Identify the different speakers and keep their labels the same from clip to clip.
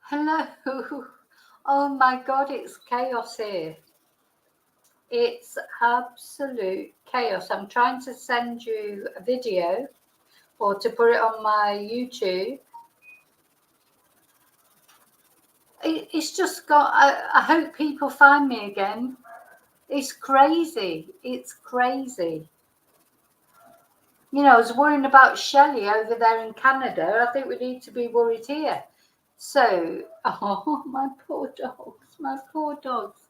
Speaker 1: Hello. Oh my God, it's chaos here. It's absolute chaos. I'm trying to send you a video or to put it on my YouTube. It's just got, I hope people find me again. It's crazy. It's crazy. You know, I was worrying about Shelley over there in Canada. I think we need to be worried here. So, oh, my poor dogs, my poor dogs.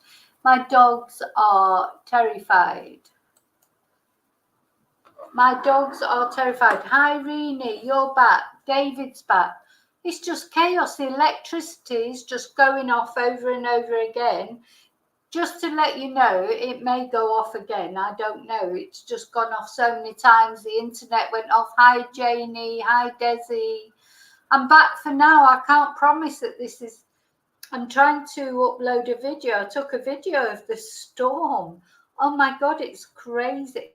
Speaker 1: My dogs are terrified. My dogs are terrified. Hi, Rini, you're back. David's back. It's just chaos. The electricity is just going off over and over again. Just to let you know, it may go off again. I don't know. It's just gone off so many times. The internet went off. Hi, Janie. Hi, Desi. I'm back for now. I can't promise that this is... I'm trying to upload a video. I took a video of the storm. Oh my God, it's crazy.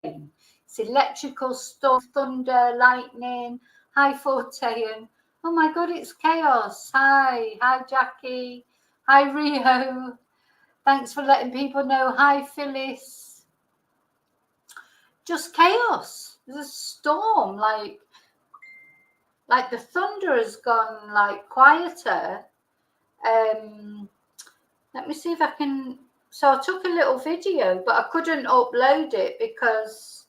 Speaker 1: It's electrical storm, thunder, lightning. Hi, Fortean. Oh my God, it's chaos. Hi Jackie. Hi, Rio. Thanks for letting people know. Hi, Phyllis. Just chaos. There's a storm, like the thunder has gone like quieter. Let me see if I can. So I took a little video, but I couldn't upload it because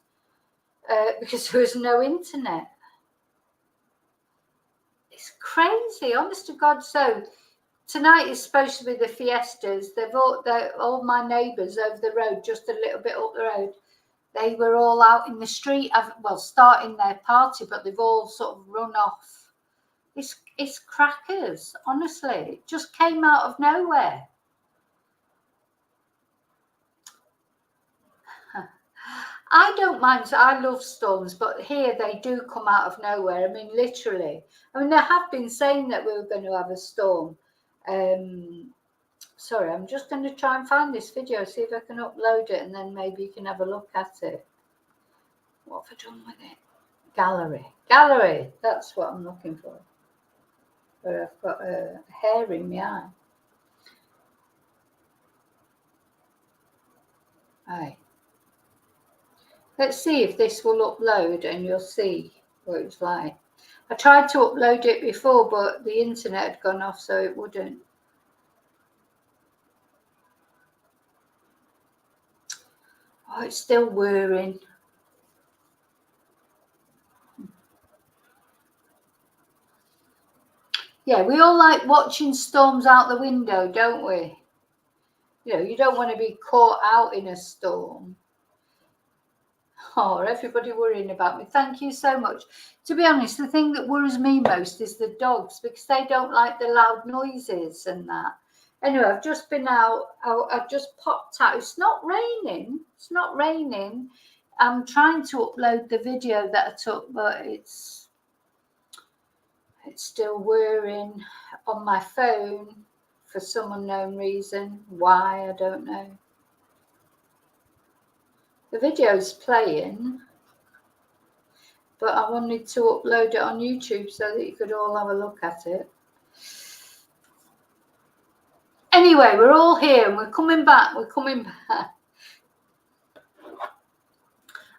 Speaker 1: there was no internet. It's crazy, honest to God. So tonight is supposed to be the fiestas. They're all my neighbours over the road, just a little bit up the road. They were all out in the street, starting their party, but they've all sort of run off. It's crackers, honestly. It just came out of nowhere. I don't mind. I love storms, but here they do come out of nowhere. I mean, literally. I mean, they have been saying that we were going to have a storm. Sorry, I'm just going to try and find this video, see if I can upload it, and then maybe you can have a look at it. What have I done with it? Gallery. That's what I'm looking for. Where I've got a hair in my eye. Aye. Let's see if this will upload and you'll see what it's like. I tried to upload it before, but the internet had gone off, so it wouldn't. Oh, it's still whirring. Yeah, we all like watching storms out the window, don't we? You know, you don't want to be caught out in a storm. Oh, everybody worrying about me. Thank you so much. To be honest, the thing that worries me most is the dogs, because they don't like the loud noises and that. Anyway, I've just been out. I've just popped out. It's not raining. It's not raining. I'm trying to upload the video that I took, but it's still whirring on my phone for some unknown reason. Why, I don't know. The video's playing, but I wanted to upload it on YouTube so that you could all have a look at it. Anyway, we're all here and we're coming back.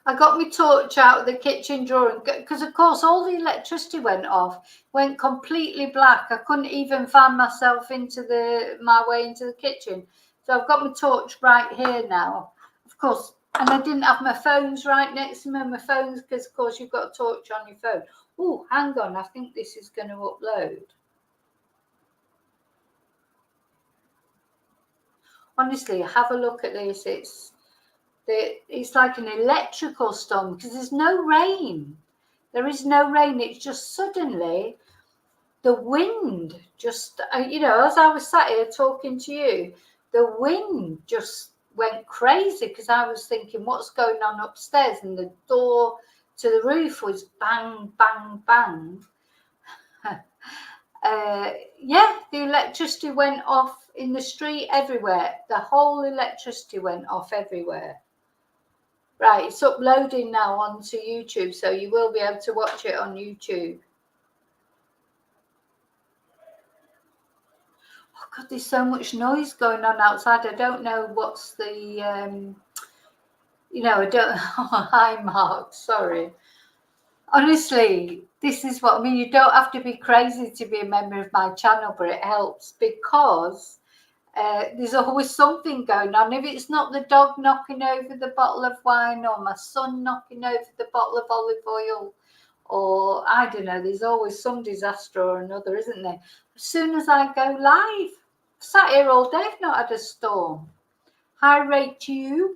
Speaker 1: I got my torch out of the kitchen drawer because, of course, all the electricity went off, went completely black. I couldn't even find myself my way into the kitchen. So I've got my torch right here now. Of course, and I didn't have my phones right next to me. My phones, because, of course, you've got a torch on your phone. Oh, hang on. I think this is going to upload. Honestly, have a look at this. It's like an electrical storm because there's no rain. There is no rain. It's just suddenly the wind just, you know, as I was sat here talking to you, the wind just went crazy because I was thinking, what's going on upstairs? And the door to the roof was bang, bang, bang. Yeah, the electricity went off in the street everywhere. The whole electricity went off everywhere. Right, it's uploading now onto YouTube, so you will be able to watch it on YouTube. God, there's so much noise going on outside. I don't know what's the, you know, I don't, oh, hi Mark, sorry. Honestly, this is what I mean. You don't have to be crazy to be a member of my channel, but it helps because there's always something going on. If it's not the dog knocking over the bottle of wine or my son knocking over the bottle of olive oil, or I don't know, there's always some disaster or another, isn't there? As soon as I go live, I've sat here all day, I've not had a storm. Hi, Rachel.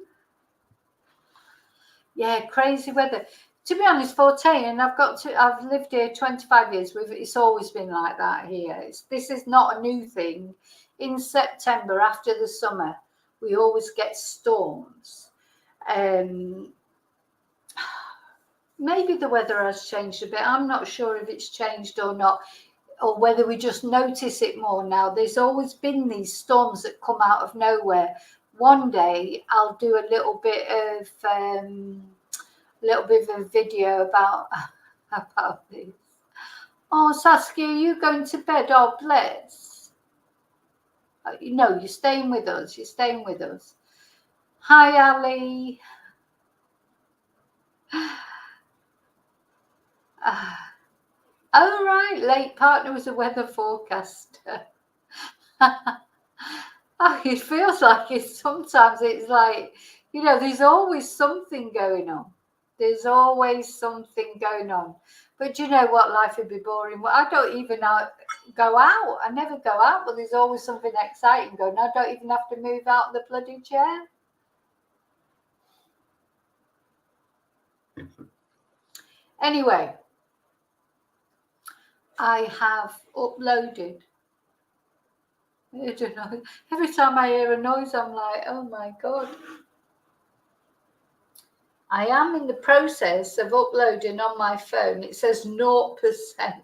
Speaker 1: Yeah, crazy weather. To be honest, 14, I've lived here 25 years. It's always been like that here. This is not a new thing. In September, after the summer, we always get storms. Maybe the weather has changed a bit. I'm not sure if it's changed or not, or whether we just notice it more now. There's always been these storms that come out of nowhere. One day I'll do a little bit of a video about this. Oh, Saskia, are you going to bed? Oh, bless. No, you're staying with us. You're staying with us. Hi, Ali. Oh, right. Late partner was a weather forecaster. Oh, it feels like sometimes it's like, you know, there's always something going on. There's always something going on. But you know what? Life would be boring. Well, I don't even go out. I never go out, but there's always something exciting going on. I don't even have to move out of the bloody chair. Anyway, I have uploaded. I don't know. Every time I hear a noise, I'm like, oh my God. I am in the process of uploading on my phone. It says 0%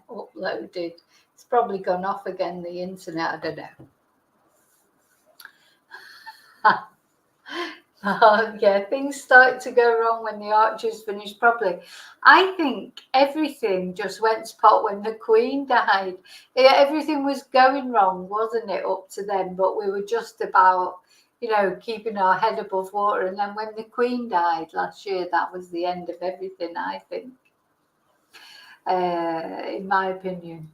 Speaker 1: uploaded. It's probably gone off again, the internet. I don't know. Oh, yeah, things started to go wrong when the Archers finished properly. I think everything just went to pot when the Queen died. Everything was going wrong, wasn't it, up to then? But we were just about, you know, keeping our head above water. And then when the Queen died last year, that was the end of everything, I think, in my opinion.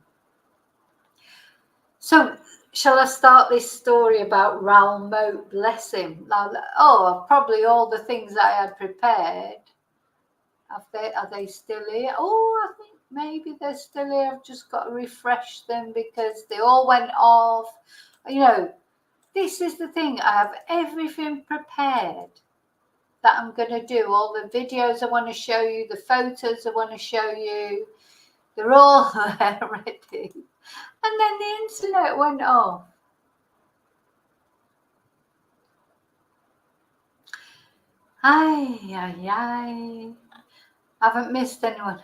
Speaker 1: So, shall I start this story about Raoul Moat, bless him? Probably all the things that I had prepared. Are they still here? Oh, I think maybe they're still here. I've just got to refresh them because they all went off. You know, this is the thing. I have everything prepared that I'm going to do. All the videos I want to show you, the photos I want to show you, they're all there ready. And then the internet went off. I haven't missed anyone.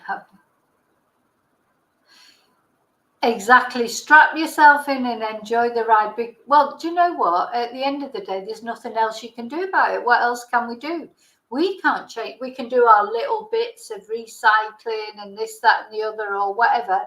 Speaker 1: Exactly. Strap yourself in and enjoy the ride. Well, do you know what? At the end of the day, there's nothing else you can do about it. What else can we do? We can't change. We can do our little bits of recycling and this, that, and the other, or whatever.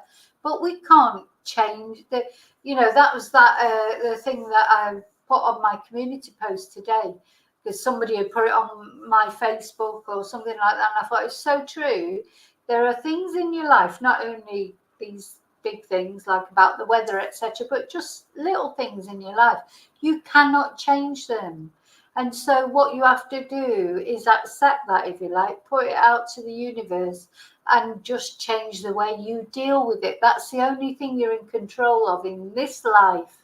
Speaker 1: But we can't change the. You know, that was the thing that I put on my community post today, because somebody had put it on my Facebook or something like that, and I thought it's so true. There are things in your life, not only these big things like about the weather, etc., but just little things in your life. You cannot change them. And so what you have to do is accept that, if you like, put it out to the universe and just change the way you deal with it. That's the only thing you're in control of in this life,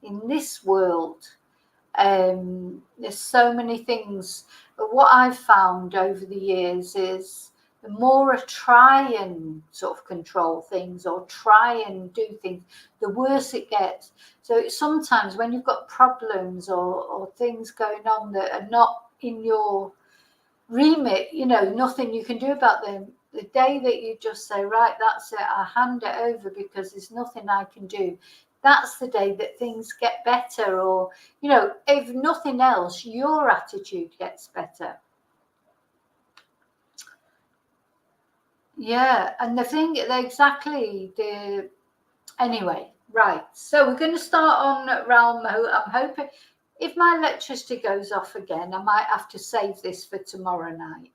Speaker 1: in this world. There's so many things. But what I've found over the years is the more I try and sort of control things or try and do things, the worse it gets. So sometimes when you've got problems or things going on that are not in your remit, you know, nothing you can do about them, the day that you just say, right, that's it, I hand it over because there's nothing I can do, that's the day that things get better. Or, you know, if nothing else, your attitude gets better. Yeah, and the thing, anyway, Right, so we're going to start on Raoul Moat. I'm hoping if my electricity goes off again, I might have to save this for tomorrow night.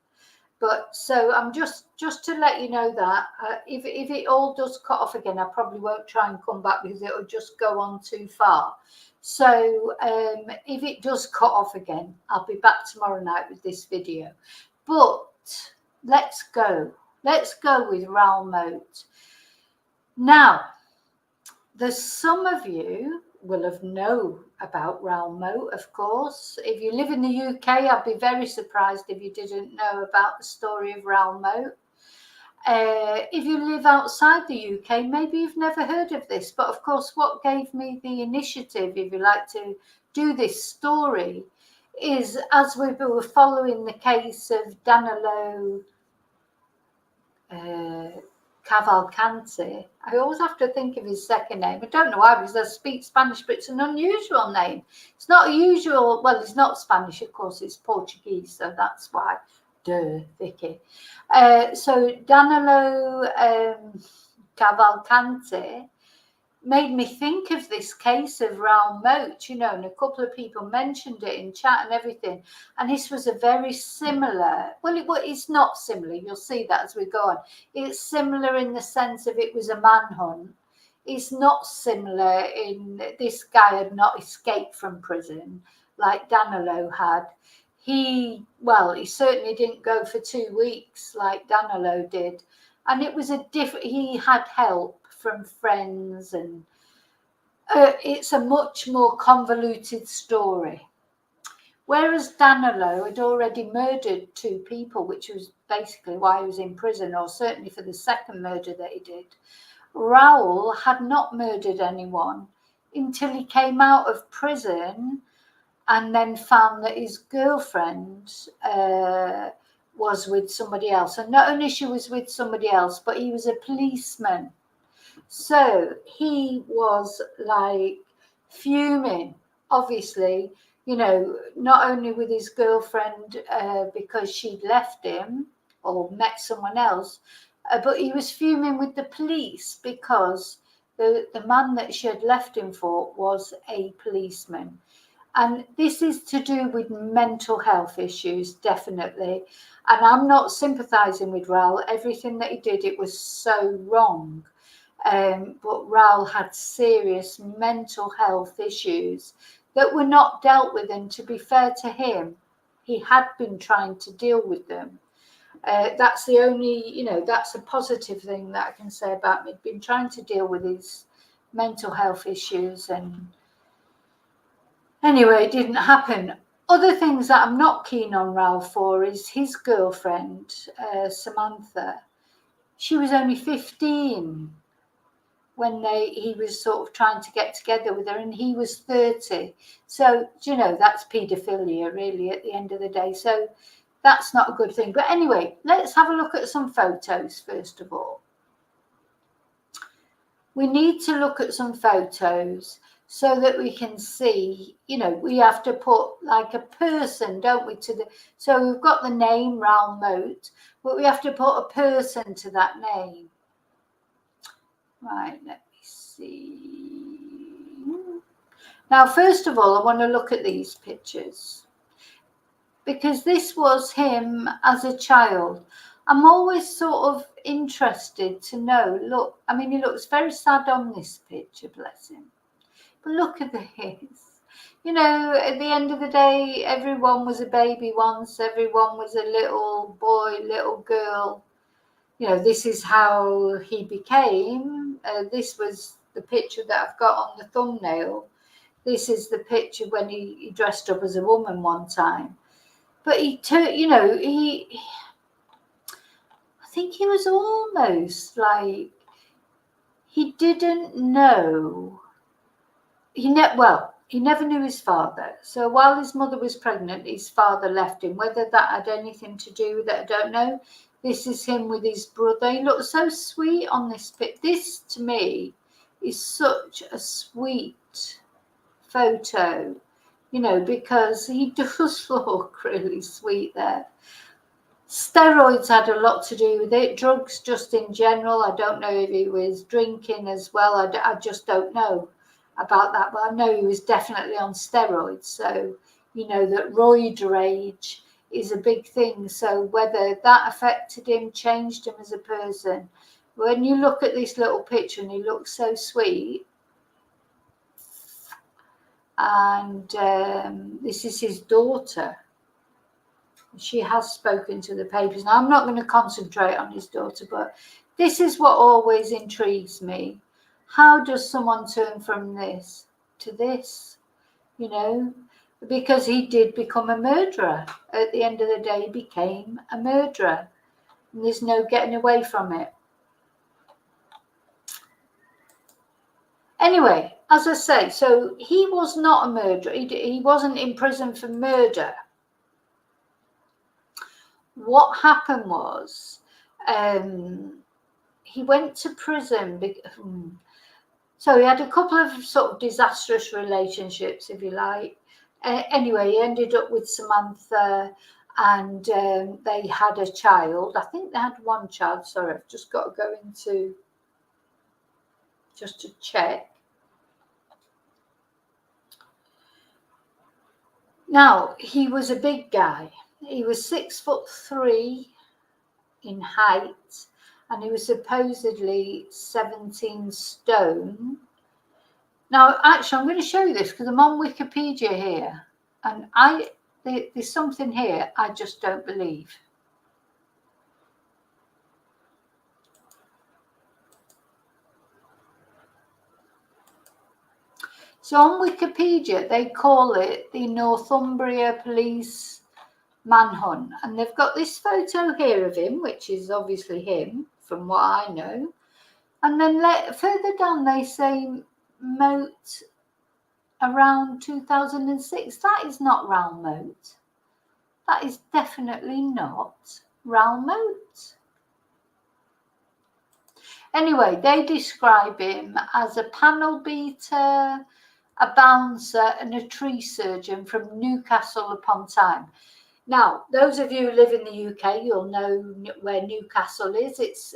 Speaker 1: But so I'm just to let you know that if it all does cut off again, I probably won't try and come back because it'll just go on too far. So if it does cut off again, I'll be back tomorrow night with this video. But let's go with Raoul Moat. Now, there's some of you will have known about Raoul Moat, of course. If you live in the UK, I'd be very surprised if you didn't know about the story of Raoul Moat. If you live outside the UK, maybe you've never heard of this. But of course, what gave me the initiative, if you like, to do this story is as we were following the case of Danilo Cavalcante. I always have to think of his second name. I don't know why, because I speak Spanish, but it's an unusual name. It's not a usual, well, it's not Spanish, of course, it's Portuguese, so that's why. Duh, Vicky. So Danilo Cavalcante made me think of this case of Raoul Moat, you know, and a couple of people mentioned it in chat and everything. And this was a very similar, well, it's not similar. You'll see that as we go on. It's similar in the sense of it was a manhunt. It's not similar in this guy had not escaped from prison like Danilo had. He certainly didn't go for 2 weeks like Danilo did. And it was he had help from friends, and it's a much more convoluted story. Whereas Danilo had already murdered 2 people, which was basically why he was in prison, or certainly for the second murder that he did. Raoul had not murdered anyone until he came out of prison and then found that his girlfriend was with somebody else. And not only she was with somebody else, but he was a policeman. So he was like fuming, obviously, you know, not only with his girlfriend because she'd left him or met someone else, but he was fuming with the police because the man that she had left him for was a policeman. And this is to do with mental health issues, definitely. And I'm not sympathizing with Raoul. Everything that he did, it was so wrong. But Raoul had serious mental health issues that were not dealt with. And to be fair to him, he had been trying to deal with them. That's the only, you know, that's a positive thing that I can say about him. He'd been trying to deal with his mental health issues, and anyway, it didn't happen. Other things that I'm not keen on Raoul for is his girlfriend, Samantha. She was only 15 when he was sort of trying to get together with her, and he was 30. So, you know, that's paedophilia really at the end of the day. So that's not a good thing. But anyway, let's have a look at some photos first of all. We need to look at some photos so that we can see, you know, we have to put like a person, don't we, so we've got the name Raoul Moat, but we have to put a person to that name. Right, let me see. Now, first of all, I want to look at these pictures because this was him as a child. I'm always sort of interested to know, look, I mean, he looks very sad on this picture, bless him. But look at this. You know, at the end of the day, everyone was a baby once. Everyone was a little boy, little girl. You know, this is how he became. This was the picture that I've got on the thumbnail. This is the picture when he dressed up as a woman one time. But I think he was almost like he didn't know. He never knew his father. So while his mother was pregnant, his father left him. Whether that had anything to do with it, I don't know. This is him with his brother. He looks so sweet on this pic. This, to me, is such a sweet photo, you know, because he does look really sweet there. Steroids had a lot to do with it. Drugs just in general. I don't know if he was drinking as well. I just don't know about that. But I know he was definitely on steroids. So, you know, that roid rage is a big thing. So whether that affected him, changed him as a person. When you look at this little picture and he looks so sweet. And this is his daughter. She has spoken to the papers. Now, I'm not going to concentrate on his daughter, but this is what always intrigues me. How does someone turn from this to this? You know, because he did become a murderer. At the end of the day, he became a murderer. And there's no getting away from it. Anyway, as I say, so he was not a murderer. He wasn't in prison for murder. What happened was he went to prison. So he had a couple of sort of disastrous relationships, if you like. Anyway, he ended up with Samantha, and they had a child. I think they had one child. Sorry, I've just got to go into just to check. Now, he was a big guy. He was 6'3" in height, and he was supposedly 17 stone. Now, actually, I'm going to show you this because I'm on Wikipedia here, and there's something here I just don't believe. So on Wikipedia, they call it the Northumbria police manhunt, and they've got this photo here of him, which is obviously him from what I know, and then further down they say Moat around 2006. That is not Raoul Moat. That is definitely not Raoul Moat. Anyway, they describe him as a panel beater, a bouncer, and a tree surgeon from Newcastle upon Tyne. Now, those of you who live in the UK, you'll know where Newcastle is. It's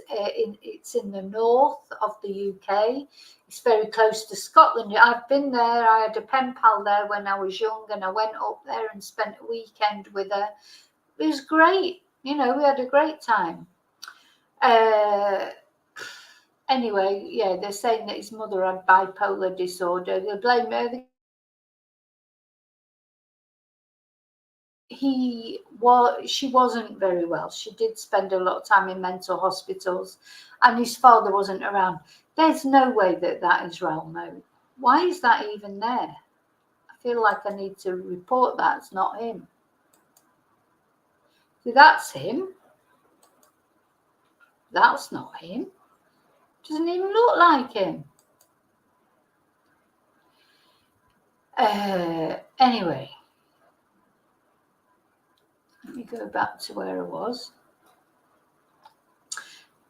Speaker 1: in the north of the UK. It's very close to Scotland. I've been there. I had a pen pal there when I was young, and I went up there and spent a weekend with her. It was great. You know, we had a great time. Anyway, yeah, they're saying that his mother had bipolar disorder. They blame her. She wasn't very well. She did spend a lot of time in mental hospitals, and his father wasn't around. There's no way that is Raoul Moat. Why is that even there? I feel like I need to report that it's not him. See, that's him. That's not him. Doesn't even look like him. Anyway, let me go back to where I was.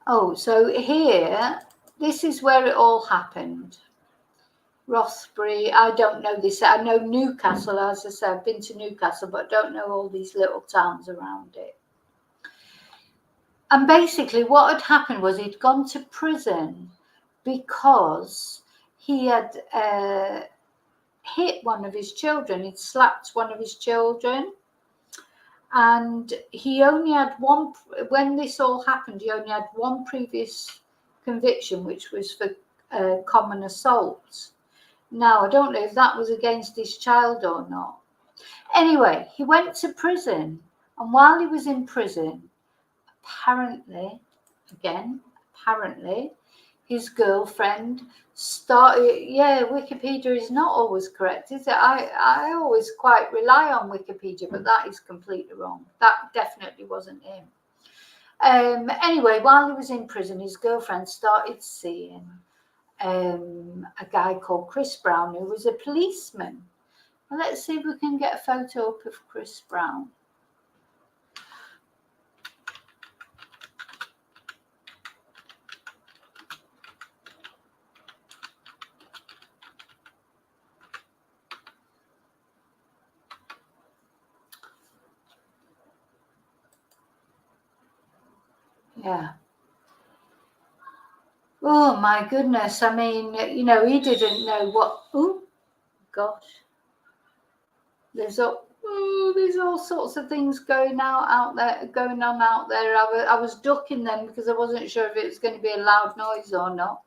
Speaker 1: Oh, so here, this is where it all happened. Rothbury, I don't know this. I know Newcastle, as I said, I've been to Newcastle, but I don't know all these little towns around it. And basically what had happened was he'd gone to prison because he had hit one of his children. He'd slapped one of his children. And he only had one, when this all happened, he only had one previous conviction, which was for common assault. Now, I don't know if that was against his child or not. Anyway, he went to prison. And while he was in prison, apparently, his girlfriend started, Wikipedia is not always correct, is it? I always quite rely on Wikipedia, but that is completely wrong. That definitely wasn't him. Anyway, while he was in prison, his girlfriend started seeing a guy called Chris Brown, who was a policeman. Well, let's see if we can get a photo up of Chris Brown. Yeah. Oh my goodness. I mean, you know, he didn't know what. Oh gosh. There's all sorts of things going on out there. I was ducking them because I wasn't sure if it was going to be a loud noise or not.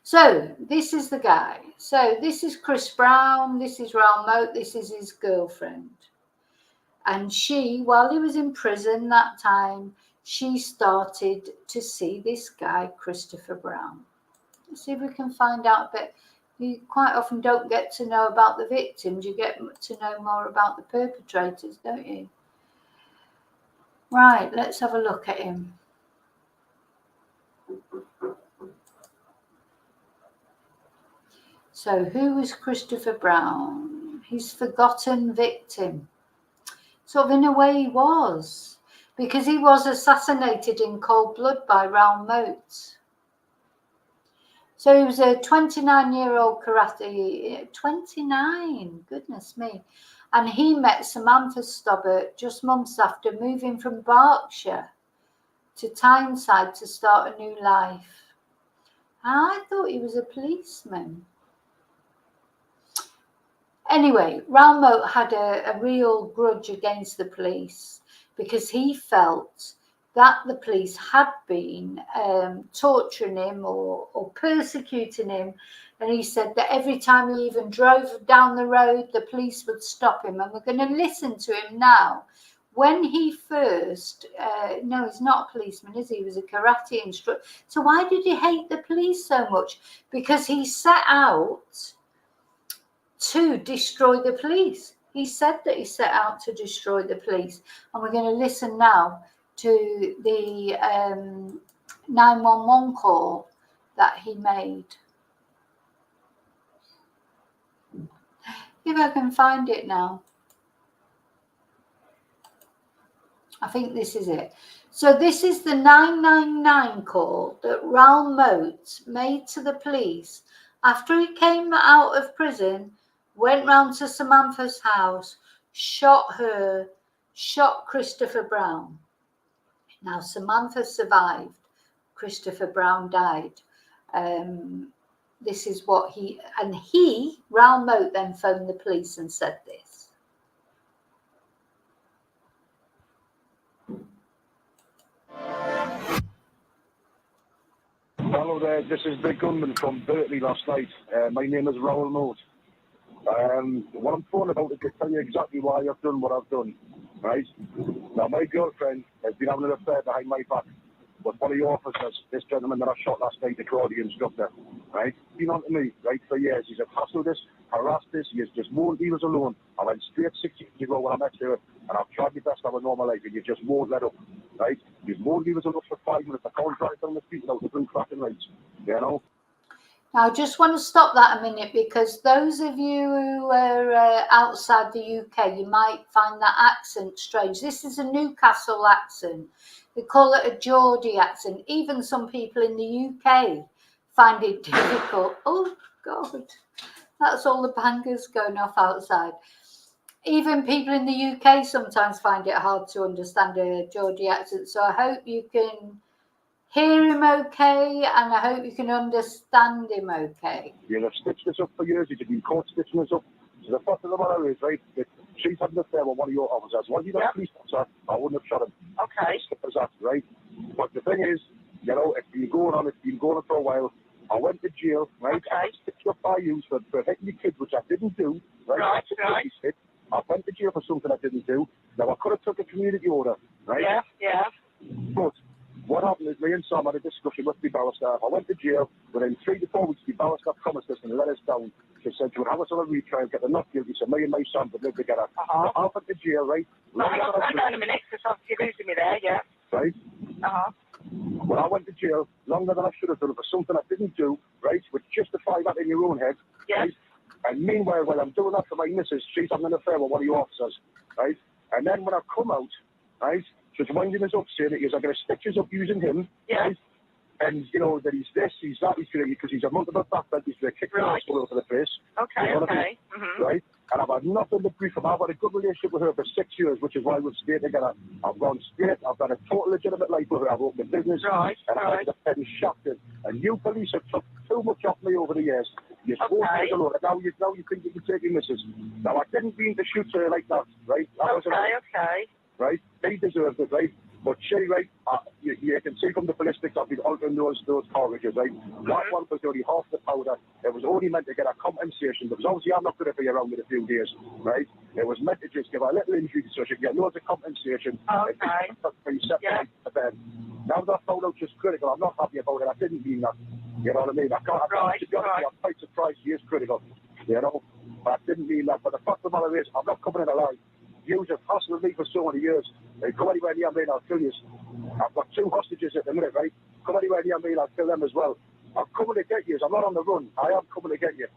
Speaker 1: So this is the guy. So this is Chris Brown. This is Raoul Moat. This is his girlfriend. And she, while he was in prison that time, she started to see this guy, Christopher Brown. Let's see if we can find out a bit. You quite often don't get to know about the victims. You get to know more about the perpetrators, don't you? Right, let's have a look at him. So who was Christopher Brown? His forgotten victim. Sort of in a way he was, because he was assassinated in cold blood by Raoul Moat. So he was a 29-year-old karate, 29, goodness me. And he met Samantha Stobbart just months after moving from Berkshire to Tyneside to start a new life. I thought he was a policeman. Anyway, Raoul Moat had a real grudge against the police because he felt that the police had been torturing him or persecuting him. And he said that every time he even drove down the road, the police would stop him. And we're going to listen to him now. When he first, no, he's not a policeman, is he? He was a karate instructor. So why did he hate the police so much? Because he set out to destroy the police. He said that he set out to destroy the police. And we're going to listen now to the 911 call that he made. If I can find it now. I think this is it. So this is the 999 call that Raoul Moat made to the police after he came out of prison, went round to Samantha's house, shot her, shot Christopher Brown. Now, Samantha survived. Christopher Brown died. This is what Raoul Moat, then phoned the police and said this.
Speaker 2: Hello there, this is Big Gunman from Berkeley last night. My name is Raoul Moat. What I'm phoning about is to tell you exactly why I've done what I've done, right? Now, my girlfriend has been having an affair behind my back with one of the officers, this gentleman that I shot last night, the karate instructor, right? Been on to me, right, for years. He's hassled this, harassed this, he has just won't leave us alone. I went straight 6 years ago when I met her, and I've tried my best to have a normal life, and you just won't let up, right? You won't leave us alone for 5 minutes. I can't drive down the street without the blue cracking lights, you know?
Speaker 1: Now, I just want to stop that a minute, because those of you who are outside the UK, you might find that accent strange. This is a Newcastle accent. They call it a Geordie accent. Even some people in the UK find it difficult. Oh, God, that's all the bangers going off outside. Even people in the UK sometimes find it hard to understand a Geordie accent. So I hope you can hear him okay, and I hope you can understand him okay.
Speaker 2: You have stitched this up for years. You've been caught stitching this up. So the fact of the matter is, right, that she's had an affair with one of your officers. Well, you don't police officer, I wouldn't have shot him. Okay. As that, right? But the thing is, you know, it's been going on for a while. I went to jail, right? Okay. I was stitched up by you for hitting the kids, which I didn't do. Right. I went to jail for something I didn't do. Now, I could have took a community order, right? Yeah. But what happened is me and Sam had a discussion with the barrister. I went to jail. Within 3 to 4 weeks, the barrister promised us and let us down. She said she would have us on a retrial, get the not guilty, so me and my son would live together. I went to jail, right? Hang on a minute, because you're losing me there, yeah. Right? Well, I went to jail longer than I should have done for something I didn't do, right? Which justify that in your own head, right? And meanwhile, while I'm doing that for my missus, she's having an affair with one of your officers, right? And then when I come out, right, she's winding us up, saying that he's going to stitch us up using him, right? And, you know, that he's this, he's that, he's going to, because he's a multiple backbend, he's going to kick the all over the place. Okay, you know right? and I've had nothing to brief him. I've had a good relationship with her for 6 years, which is why we've stayed together. I've gone straight. I've got a total legitimate life with her. I've opened a business, and I've been shafted. And you police have took too much off me over the years. You won't take a look. Now you think you can take your missus. Now I didn't mean to shoot her like that, right? That
Speaker 3: Okay.
Speaker 2: Right? They deserved it, right? But she, right, you can see from the ballistics I've been altering those cartridges, right? That one was only half the powder. It was only meant to get a compensation, because obviously I'm not going to be around in a few days, right? It was meant to just give her a little injury so she could get loads of compensation.
Speaker 3: Okay.
Speaker 2: Now that found out just critical, I'm not happy about it. I didn't mean that. You know what I mean? To be honest, I'm quite surprised she is critical. You know? But I didn't mean that. But the fact of the matter is, I'm not coming in alive. Yous have hustled me for so many years. They come anywhere near me and I'll kill you. I've got 2 hostages at the minute, right? Come anywhere near me and I'll kill them as well. I'm coming to get you. I'm not on the run. I am coming to get you.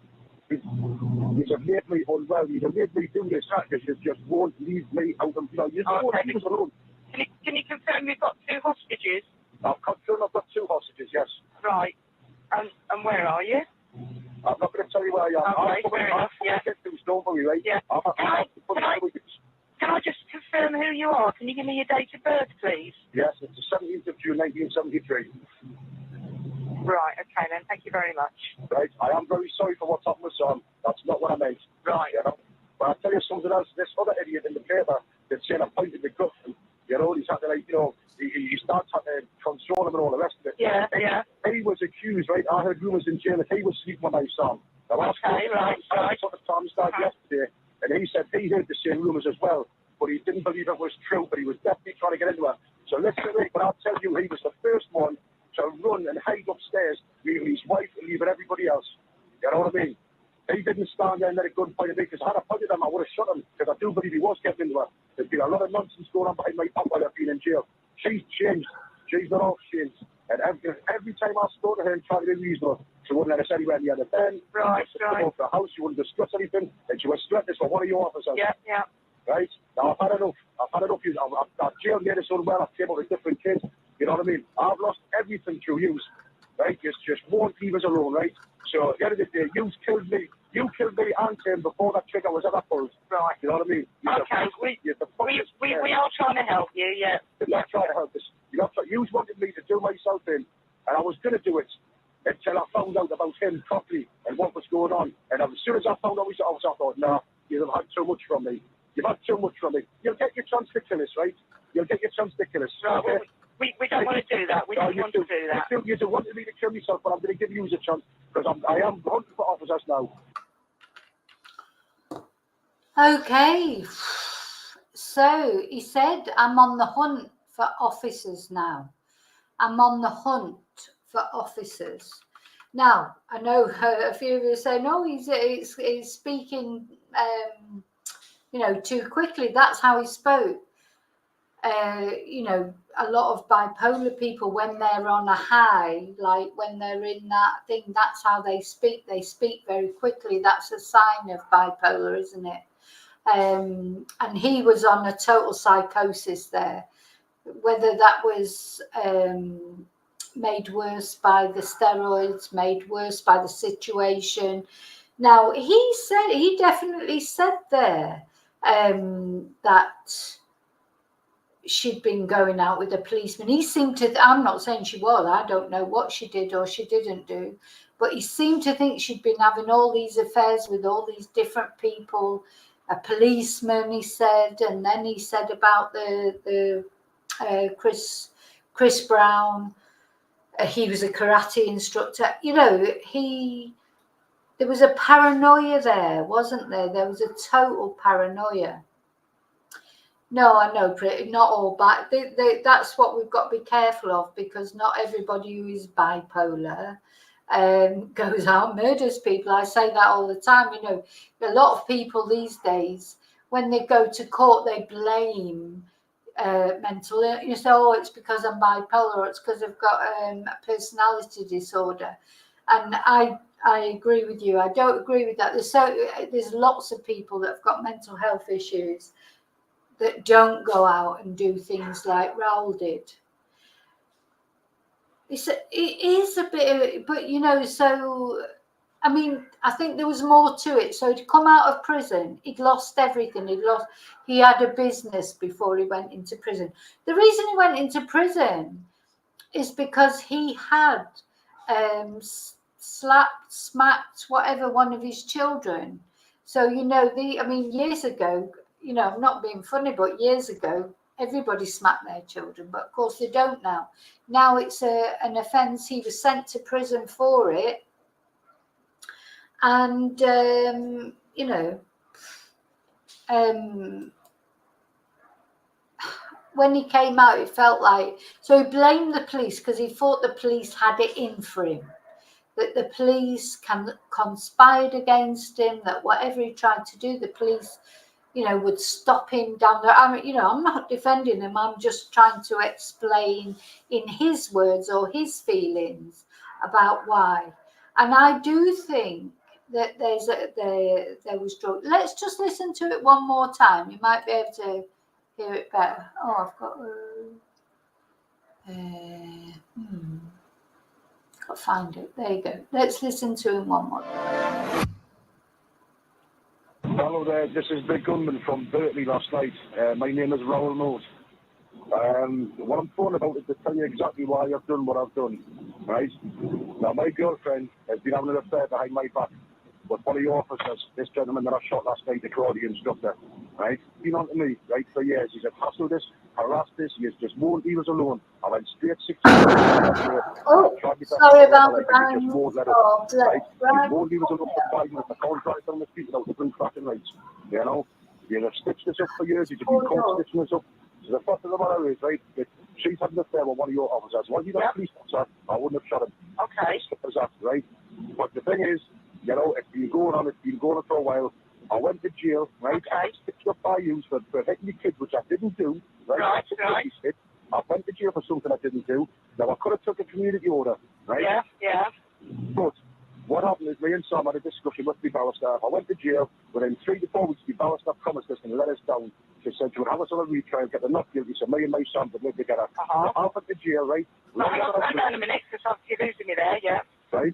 Speaker 2: You have made me unwell. You have made me do this because you just won't leave me out of, you won't leave us alone.
Speaker 3: Can you confirm you've got 2 hostages?
Speaker 2: I've confirmed I've got 2 hostages, yes.
Speaker 3: Right. And where are you?
Speaker 2: I'm not going to tell you where I am.
Speaker 3: Okay, fair enough, yeah.
Speaker 2: Don't worry, right?
Speaker 3: Yeah. Can I just confirm who you are? Can you give me your date of birth, please?
Speaker 2: Yes, it's the 17th of June, 1973.
Speaker 3: Right, okay then. Thank you very much.
Speaker 2: Right, I am very sorry for what's happened with Sam. That's not what I meant.
Speaker 3: Right.
Speaker 2: You know? But I'll tell you something else. This other idiot in the paper that's saying I pointed the gut, and, he's had to, he starts having to control him and all the rest of it.
Speaker 3: Yeah.
Speaker 2: He was accused, right? I heard rumours in jail that he was sleeping with my son. Now, I saw the Tom start yesterday, and he said he heard the same rumours as well, but he didn't believe it was true, but he was definitely trying to get into it. So literally, but I'll tell you, he was the first one to run and hide upstairs, leaving his wife and leaving everybody else. You know what I mean? He didn't stand there and let a gun point at me, because had I pointed him, I would have shot him, because I do believe he was getting into it. There's been a lot of nonsense going on behind my back while I've been in jail. She's changed. She's not all changed. And every time I spoke to her and tried to be reasonable, she wouldn't let us anywhere near the bed.
Speaker 3: Right.
Speaker 2: Over the house, she wouldn't discuss anything, and she was threatening us for one of your officers.
Speaker 3: Yeah.
Speaker 2: Right? Now, I've had enough. I've jailed made us unwell. I've came up with different kids. You know what I mean? I've lost everything through you. Right? Just won't leave us alone, right? So, at the end of the day, you killed me. You killed me and Tim before that trigger was ever pulled. Right. You know what I mean?
Speaker 3: Okay. We are trying to help you, yeah.
Speaker 2: You're not trying to help us. You wanted me to do myself in, and I was going to do it until I found out about him properly and what was going on. And as soon as I found out, I thought, no, you've had too much from me. You've had too much from me. You'll get your chance to kill us, right? You'll get your chance to kill us.
Speaker 3: No, okay? We don't want to do that. We don't want to do that.
Speaker 2: You do wanted me to kill myself, but I'm going to give you a chance, because I am hunting for officers now.
Speaker 1: Okay. So he said, I'm on the hunt for officers now. I'm on the hunt for officers. Now, I know a few of you are saying, oh, he's speaking, too quickly. That's how he spoke. A lot of bipolar people, when they're on a high, like when they're in that thing, that's how they speak. They speak very quickly. That's a sign of bipolar, isn't it? And he was on a total psychosis there. Whether that was made worse by the steroids, made worse by the situation. Now, he definitely said there that she'd been going out with a policeman. He seemed to, I'm not saying she was, I don't know what she did or she didn't do, but he seemed to think she'd been having all these affairs with all these different people, a policeman, he said, and then he said about the Chris Brown, he was a karate instructor. There was a paranoia there, wasn't there? There was a total paranoia. No, I know, not all that's what we've got to be careful of, because not everybody who is bipolar goes out and murders people. I say that all the time. A lot of people these days, when they go to court, they blame mental illness. You say, oh, it's because I'm bipolar, or it's because I've got a personality disorder. And I agree with you. I don't agree with that. There's lots of people that have got mental health issues that don't go out and do things like Raoul did. It is a bit, but so I mean, I think there was more to it. So he'd come out of prison, he'd lost everything. He had a business before he went into prison. The reason he went into prison is because he had smacked whatever one of his children. So, you know, years ago, you know, I'm not being funny, but years ago, everybody smacked their children, but of course they don't now. Now it's an offence. He was sent to prison for it. And, you know, when he came out, it felt like, so he blamed the police because he thought the police had it in for him, that the police conspired against him, that whatever he tried to do, the police, you know, would stop him down there. I mean, you know, I'm not defending him. I'm just trying to explain in his words or his feelings about why. And I do think that there was drug. Let's just listen to it one more time. You might be able to hear it better. Oh, I've got. Got to find it. There you go. Let's listen to him one more.
Speaker 2: Hello there. This is the gunman from Berkeley last night. My name is Raoul Moat. What I'm phoning about is to tell you exactly why I've done what I've done. Right? Now, my girlfriend has been having an affair behind my back. But one of your officers, this gentleman that I shot last night, the karate instructor, right? Been on to me, right, for years. He's hassled this, harassed this. He won't leave us alone. I went straight 6 years.
Speaker 1: Oh, sorry about the bang.
Speaker 2: He just won't let us.
Speaker 1: Oh,
Speaker 2: Right?
Speaker 1: right.
Speaker 2: He won't leave us alone for 5 minutes. I can't drive down the street without the blue flashing lights. You know? You have stitched this up for years. You've been caught stitching this up. So the fact of the matter is, right, that she's having an affair with one of your officers. Once you got a police officer, I wouldn't have shot him.
Speaker 3: Okay.
Speaker 2: Simple as that, right? But the thing is, you know, it's been going on for a while. I went to jail, right?
Speaker 3: Okay.
Speaker 2: I was stitched up by you for hitting the kids, which I didn't do, right?
Speaker 3: Right.
Speaker 2: I went to jail for something I didn't do. Now, I could have took a community order, right?
Speaker 3: Yeah.
Speaker 2: But what happened is me and Sam had a discussion with the barrister. I went to jail. Within 3 to 4 weeks, the barrister promised us and let us down. She said she would have us on a retrial, get the not guilty, so me and my son would live together. I went to jail, right?
Speaker 3: Hang on a minute, because you're losing me there, yeah.
Speaker 2: Right?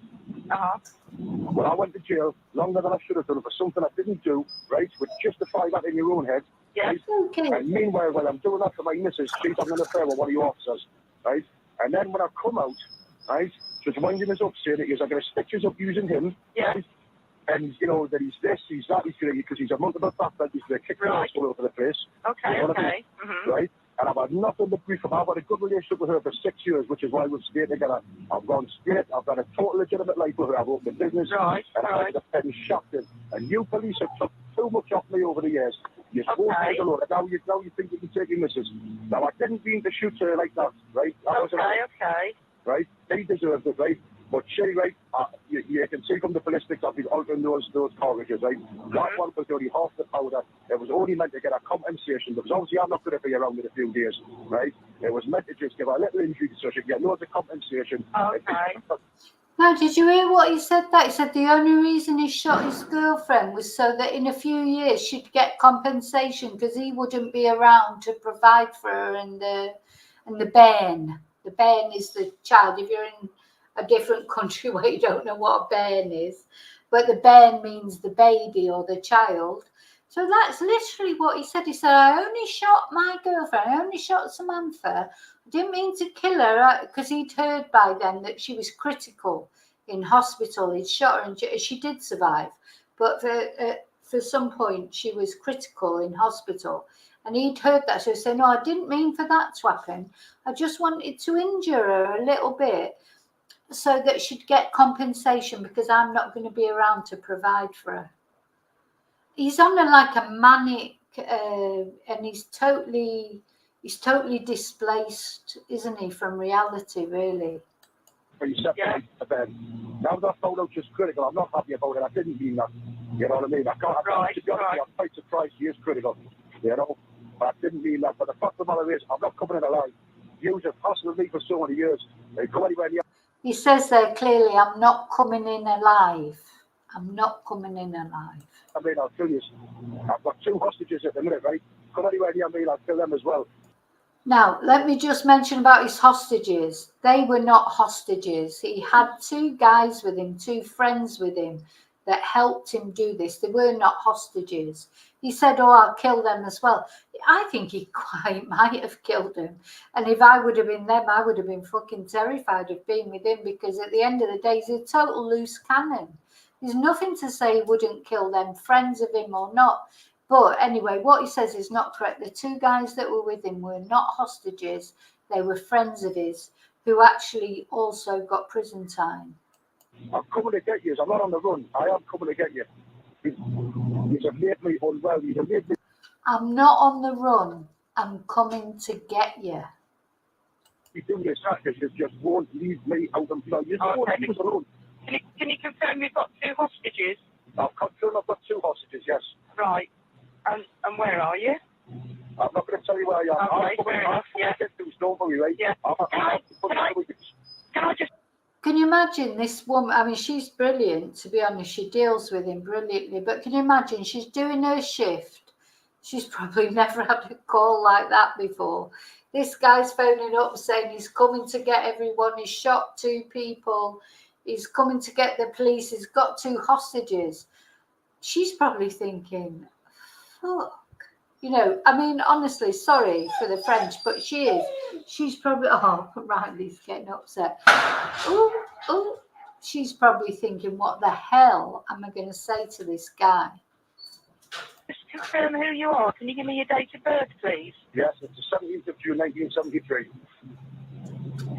Speaker 2: Well, I went to jail longer than I should have done for something I didn't do, right? Which justify that in your own head.
Speaker 3: Yeah.
Speaker 2: Right?
Speaker 1: Okay.
Speaker 2: And meanwhile, while I'm doing that for my missus, she's having an affair with one of your officers, right? And then when I come out, right, she's winding us up, saying that I'm going to stitch us up using him, right? And, you know, that he's this, he's that, he's going to, because he's a multiple backbend, he's going to kick the ass all over the place.
Speaker 3: Okay,
Speaker 2: you know
Speaker 3: okay.
Speaker 2: Right? And I've had nothing but grief from her. I've had a good relationship with her for 6 years, which is why we've stayed together. I've gone straight, I've got a total legitimate life with her. I've opened a business, and I've had the shafted. And you police have took too much off me over the years. You swore me alone, and now you think you can take your missus. Now, I didn't mean to shoot her like that, right?
Speaker 3: Okay.
Speaker 2: Right? They deserved it, right? But she, right, you can see from the ballistics I've been altering those cartridges, right? That one was only half the powder. It was only meant to get a compensation, because obviously I'm not going to be around in a few days, right? It was meant to just give her a little injury so she could get loads of compensation.
Speaker 3: Okay.
Speaker 1: Now, did you hear what he said? That he said the only reason he shot his girlfriend was so that in a few years she'd get compensation because he wouldn't be around to provide for her and the bairn. The bairn is the child. If you're in a different country where you don't know what a bairn is, but the bairn means the baby or the child. So that's literally what he said. He said, I only shot my girlfriend. I only shot Samantha. I didn't mean to kill her because he'd heard by then that she was critical in hospital. He'd shot her and she did survive. But for some point, she was critical in hospital. And he'd heard that. So he said, no, I didn't mean for that to happen. I just wanted to injure her a little bit so that she'd get compensation because I'm not going to be around to provide for her. He's on a manic, and he's totally displaced, isn't he, from reality, really?
Speaker 2: For you separate the bed. Now that photo just critical. I'm not happy about it. I didn't mean that. You know what I mean? I'm quite surprised he is critical. You know, but I didn't mean that. But the fact of the matter is, I'm not coming in alive. You have hassled me for so many years. They come anywhere near.
Speaker 1: He says there clearly, I'm not coming in alive. I'm not coming in alive.
Speaker 2: I mean, I'll kill you. I've got 2 hostages at the minute, right? Come anywhere near me, I'll kill them as well.
Speaker 1: Now, let me just mention about his hostages. They were not hostages. He had 2 guys with him, 2 friends with him that helped him do this. They were not hostages. He said, oh, I'll kill them as well. I think he quite might have killed them. And if I would have been them, I would have been fucking terrified of being with him, because at the end of the day, he's a total loose cannon. There's nothing to say he wouldn't kill them, friends of him or not. But anyway, what he says is not correct. The 2 guys that were with him were not hostages. They were friends of his who actually also got prison time.
Speaker 2: I'm coming to get you. I'm not on the run. I am coming to get you. He's made me unwell. He's made me...
Speaker 1: I'm not on the run. I'm coming to get you.
Speaker 2: He's doing this because you just won't leave me out of... You don't want to leave us alone.
Speaker 3: Can you confirm you've got 2 hostages?
Speaker 2: I've confirmed I've got 2 hostages, yes.
Speaker 3: Right. And where are you?
Speaker 2: I'm not going to tell you where I am.
Speaker 3: Okay, fair enough, yeah.
Speaker 2: Snowbury, right?
Speaker 3: Yeah. Can I just...
Speaker 1: Can you imagine this woman? I mean, she's brilliant, to be honest. She deals with him brilliantly. But can you imagine? She's doing her shift. She's probably never had a call like that before. This guy's phoning up saying he's coming to get everyone. He's shot 2 people. He's coming to get the police. He's got 2 hostages. She's probably thinking, fuck. You know, I mean, honestly, sorry for the French, but she is. She's probably, oh, Riley's getting upset. Oh, she's probably thinking, what the hell am I going to say to this guy?
Speaker 3: Just confirm who you are. Can you give me your date of birth, please?
Speaker 2: Yes, it's the 17th of June, 1973.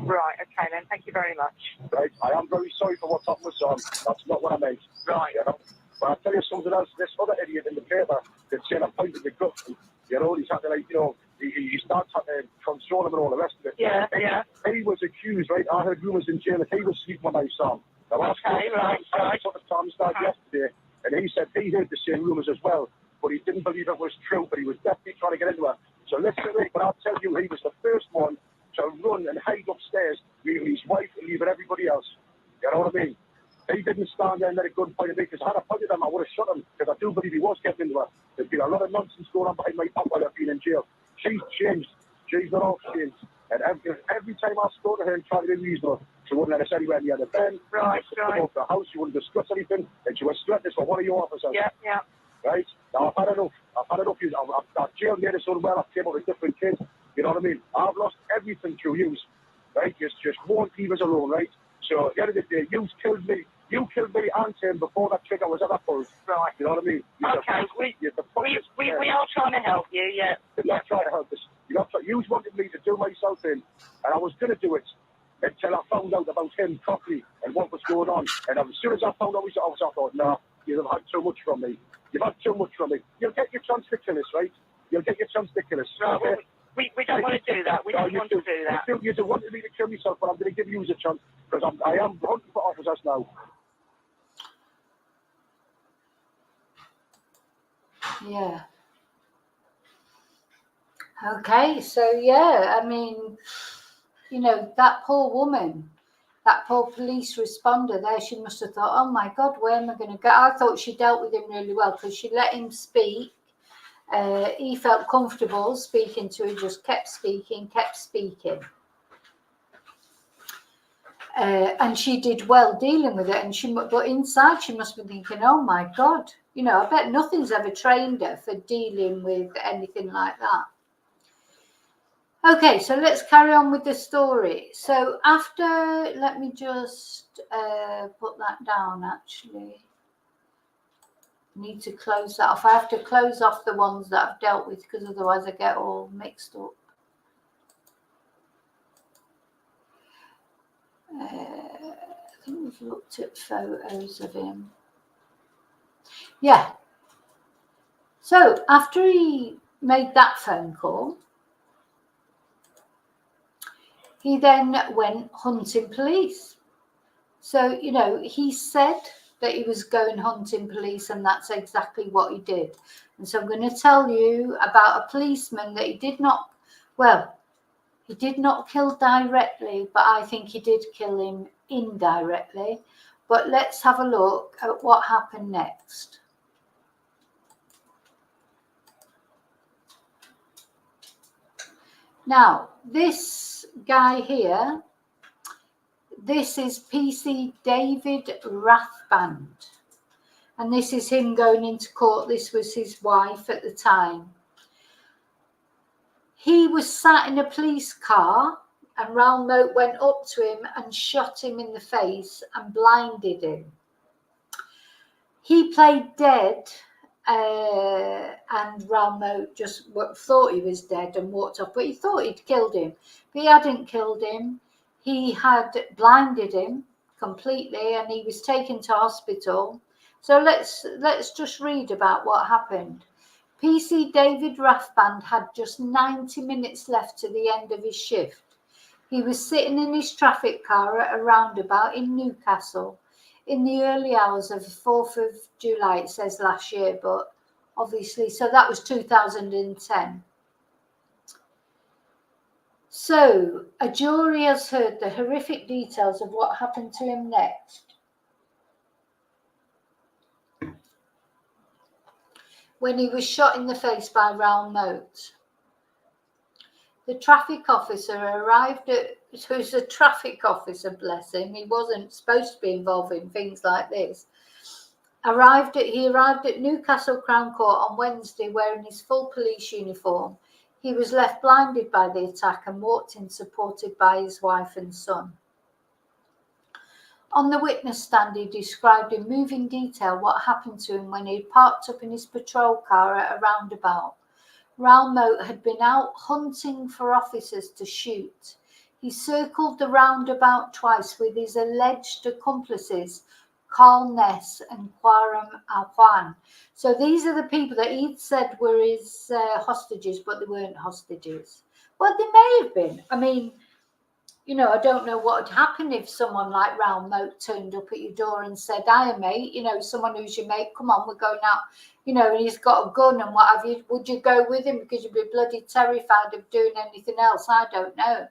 Speaker 3: Right, okay then. Thank you very much.
Speaker 2: Right, I am very sorry for what's happened with Sam. That's not what I meant.
Speaker 3: Right.
Speaker 2: You know? But I'll tell you something else. This other idiot in the paper that's saying I pointed the gun, you know, he's had to, like, you know, he starts having to control him and all the rest of it.
Speaker 3: Yeah.
Speaker 2: He was accused, right? I heard rumours in jail that he was sleeping with my son. Now,
Speaker 3: Okay, right.
Speaker 2: I took the Tom started yesterday, and he said he heard the same rumours as well, but he didn't believe it was true, but he was definitely trying to get into her. So listen, but I'll tell you, he was the first one to run and hide upstairs, leaving his wife and leaving everybody else. You know what I mean? He didn't stand there and let a gun point at me, because had I pointed him, I would have shot him, because I do believe he was getting into her. There's been a lot of nonsense going on behind my back while I've been in jail. She's changed. She's not all changed. And every time I spoke to her and tried to be reasonable, she wouldn't let us anywhere near the bed.
Speaker 3: Right.
Speaker 2: Off the house, she wouldn't discuss anything, and she was threatened for one of your officers.
Speaker 3: Yeah.
Speaker 2: Right? Now, I've had enough. I've jailed made us unwell. I've came up with different kids. You know what I mean? I've lost everything through you. Right? Just won't leave us alone, right? So at the end of the day, you killed me and Tim before that trigger was ever pulled.
Speaker 3: Right.
Speaker 2: You know what I mean?
Speaker 3: Okay, we are trying to help you, yeah.
Speaker 2: You're not trying to help us. You wanted me to do myself in, and I was going to do it until I found out about him properly and what was going on. And as soon as I found out, I thought, no, you've had too much from me. You've had too much from me. You'll get your chance to kill us, right? You'll get your chance to kill us.
Speaker 3: No, we don't want to do that. We don't want to do that.
Speaker 2: You do want me to kill myself, but I'm going to give you a chance, because I am hunting for officers now.
Speaker 1: Yeah. Okay, so yeah, I mean, you know, that poor woman, that poor police responder there, she must have thought, oh my God, where am I going to go? I thought she dealt with him really well, because she let him speak. He felt comfortable speaking to her, just kept speaking. And she did well dealing with it. But inside she must be thinking, oh my God, you know, I bet nothing's ever trained her for dealing with anything like that. Okay, so let's carry on with the story. So after, let me just put that down actually. Need to close that off. I have to close off the ones that I've dealt with, because otherwise I get all mixed up. I think we've looked at photos of him. Yeah. So after he made that phone call, he then went hunting police. So, you know, he said that he was going hunting police, and that's exactly what he did. And so I'm going to tell you about a policeman that he did not kill directly, but I think he did kill him indirectly. But let's have a look at what happened next. Now, this guy here, this is PC David Rathband. And this is him going into court. This was his wife at the time. He was sat in a police car and Raoul Moat went up to him and shot him in the face and blinded him. He played dead and Raoul Moat just thought he was dead and walked off, but he thought he'd killed him. But he hadn't killed him. He had blinded him completely and he was taken to hospital. So let's just read about what happened. PC David Rathband had just 90 minutes left to the end of his shift. He was sitting in his traffic car at a roundabout in Newcastle in the early hours of the 4th of July, it says last year, but obviously, so that was 2010. So a jury has heard the horrific details of what happened to him next. When he was shot in the face by Raoul Moat. The traffic officer arrived at, who's a traffic officer, bless him, he wasn't supposed to be involved in things like this. He arrived at Newcastle Crown Court on Wednesday wearing his full police uniform. He was left blinded by the attack and walked in supported by his wife and son. On the witness stand, he described in moving detail what happened to him when he parked up in his patrol car at a roundabout. Raoul Moat had been out hunting for officers to shoot. He circled the roundabout twice with his alleged accomplices, Carl Ness and Quaram Alwan. So these are the people that he'd said were his hostages, but they weren't hostages. Well, they may have been. I mean, you know, I don't know what would happen if someone like Raoul Moat turned up at your door and said, "Hiya, mate," you know, someone who's your mate, come on, we're going out, you know, and he's got a gun and what have you. Would you go with him because you'd be bloody terrified of doing anything else? I don't know.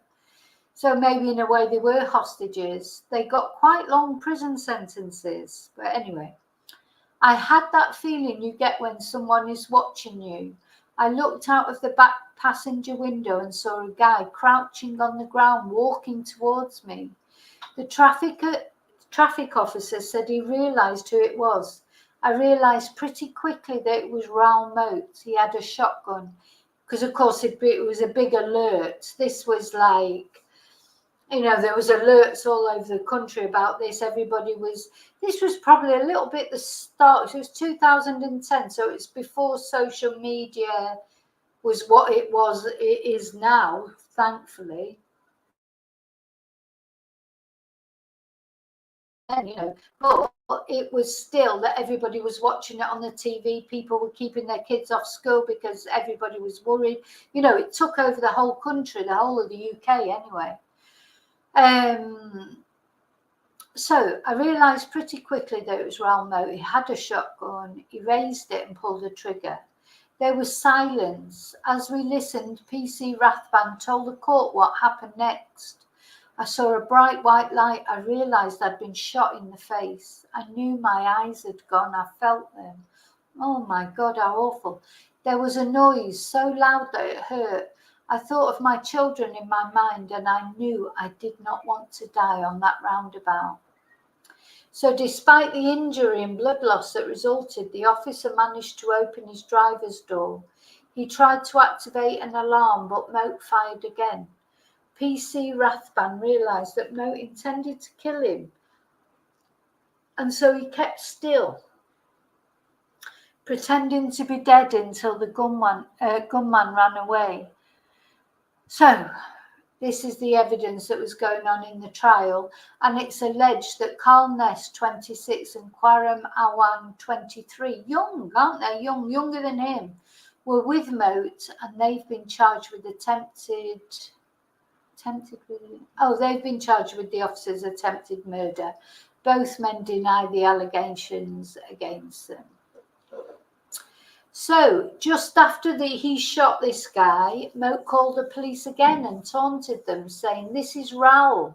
Speaker 1: So maybe in a way they were hostages. They got quite long prison sentences. But anyway, I had that feeling you get when someone is watching you. I looked out of the back passenger window and saw a guy crouching on the ground walking towards me. The traffic officer said he realised who it was. I realised pretty quickly that it was Raoul Moat. He had a shotgun because, of course, it was a big alert. This was like, you know, there was alerts all over the country about this. This was probably a little bit the start. It was 2010, so it's before social media was what it is now, thankfully. And, you know, but it was still that everybody was watching it on the TV. People were keeping their kids off school because everybody was worried. You know, it took over the whole country, the whole of the UK anyway. So I realised pretty quickly that it was Raoul Moat. He had a shotgun. He raised it and pulled the trigger. There was silence. As we listened, PC Rathband told the court what happened next. I saw a bright white light. I realised I'd been shot in the face. I knew my eyes had gone. I felt them. Oh my God, how awful. There was a noise so loud that it hurt. I thought of my children in my mind and I knew I did not want to die on that roundabout. So despite the injury and blood loss that resulted, the officer managed to open his driver's door. He tried to activate an alarm, but Moat fired again. PC Rathband realised that Moat intended to kill him, and so he kept still, pretending to be dead until the gunman ran away. So this is the evidence that was going on in the trial, and it's alleged that Carl Ness, 26, and Quaram Alwan, 23, young, aren't they? Younger than him, were with Moat, and they've been charged with they've been charged with the officer's attempted murder. Both men deny the allegations against them. So just after he shot this guy, Moat called the police again and taunted them, saying, "This is Raoul,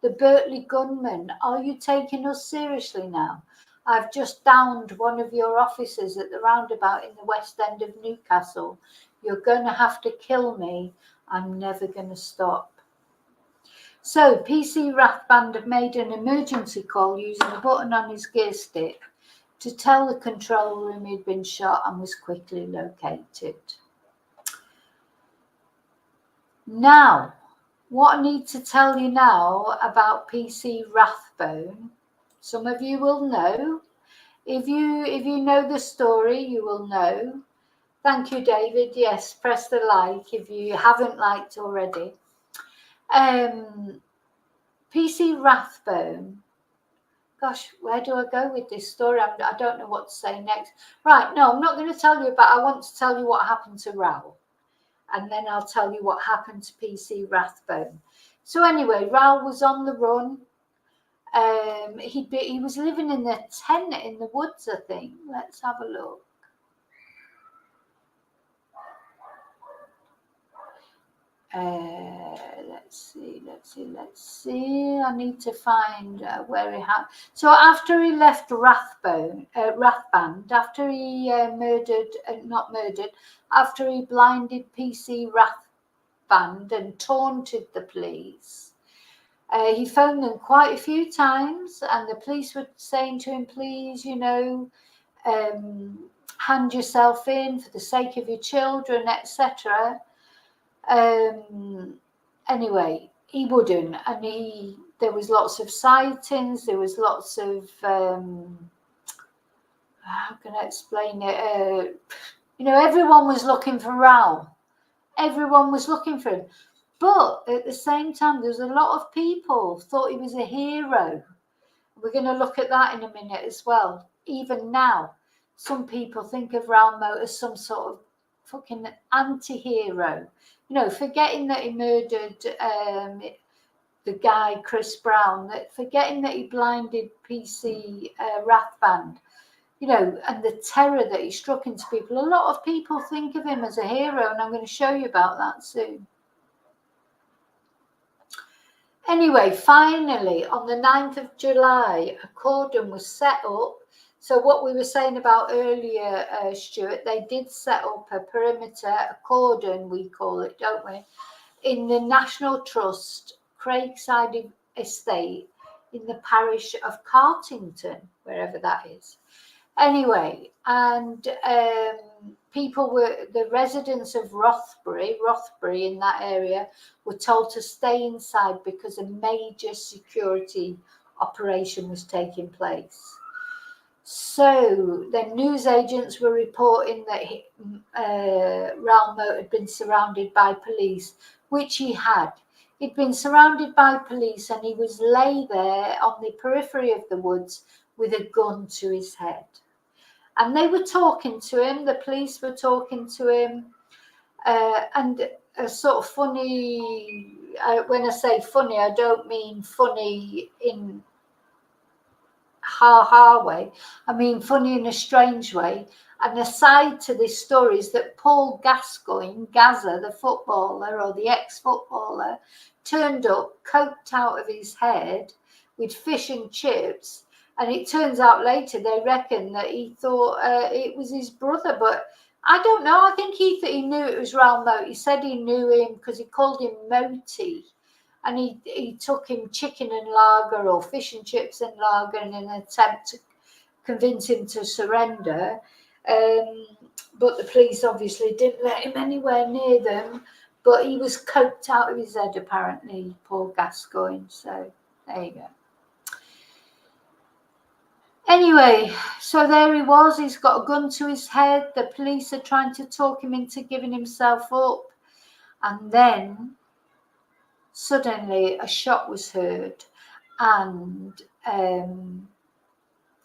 Speaker 1: the Berkeley gunman. Are you taking us seriously now? I've just downed one of your officers at the roundabout in the West End of Newcastle. You're going to have to kill me. I'm never going to stop. So PC Rathband had made an emergency call using the button on his gear stick to tell the control room he'd been shot and was quickly located. Now, what I need to tell you now about PC Rathband, some of you will know. If you know the story, you will know. Thank you, David. Yes, press the like if you haven't liked already. PC Rathband. Gosh, where do I go with this story? I don't know what to say next. Right, no, I'm not going to tell you about. I want to tell you what happened to Raoul. And then I'll tell you what happened to PC Rathband. So anyway, Raoul was on the run. He was living in a tent in the woods, I think. Let's have a look. Let's see. I need to find where he had. So after he left Rathband, after he after he blinded PC Rathband and taunted the police, he phoned them quite a few times, and the police were saying to him, please, hand yourself in for the sake of your children, etc. Anyway, he wouldn't, and there was lots of sightings, there was lots of how can I explain it? Everyone was looking for Raoul. Everyone was looking for him. But at the same time, there was a lot of people thought he was a hero. We're going to look at that in a minute as well. Even now, some people think of Raoul Moat as some sort of fucking anti-hero. Forgetting that he murdered the guy, Chris Brown, forgetting that he blinded PC Rathband, and the terror that he struck into people. A lot of people think of him as a hero, and I'm going to show you about that soon. Anyway, finally, on the 9th of July, a cordon was set up. So what we were saying about earlier, Stuart, they did set up a perimeter, a cordon, we call it, don't we, in the National Trust, Craigside Estate, in the parish of Cartington, wherever that is. Anyway, and the residents of Rothbury in that area were told to stay inside because a major security operation was taking place. So the news agents were reporting that Raoul Moat had been surrounded by police, which he had. He'd been surrounded by police, and he was lay there on the periphery of the woods with a gun to his head. And they were talking to him, the police were talking to him, and a sort of funny, when I say funny, I don't mean funny in ha-ha way, I mean funny in a strange way. And aside to this story is that Paul Gaza, the footballer or the ex-footballer, turned up, coked out of his head with fish and chips. And it turns out later they reckon that he thought it was his brother, but I don't know. I think he knew it was Raoul Moat. He said he knew him because he called him Moaty, and he took him chicken and lager or fish and chips and lager in an attempt to convince him to surrender. But the police obviously didn't let him anywhere near them. But he was coked out of his head, apparently, Paul Gascoigne. So there you go. Anyway, so there he was. He's got a gun to his head. The police are trying to talk him into giving himself up. And then suddenly a shot was heard, and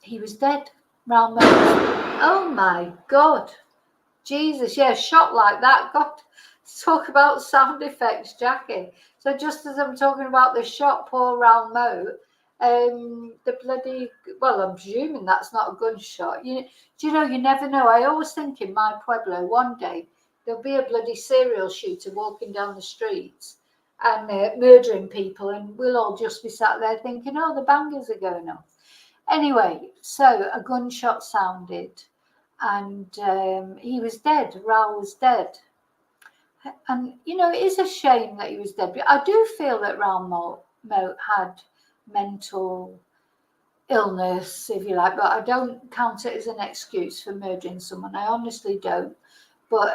Speaker 1: he was dead. Raoul Moat. Oh my God. Jesus, yeah, a shot like that. God, talk about sound effects, Jackie. So just as I'm talking about the shot, poor Raoul Moat, the bloody, well, I'm presuming that's not a gunshot. Do you know, you never know. I always think in my pueblo, one day there'll be a bloody serial shooter walking down the streets and murdering people, and we'll all just be sat there thinking, oh, the bangers are going off. Anyway, so a gunshot sounded, and he was dead. Raoul was dead. And, you know, it is a shame that he was dead. But I do feel that Raoul Moat had mental illness, if you like, but I don't count it as an excuse for murdering someone. I honestly don't. But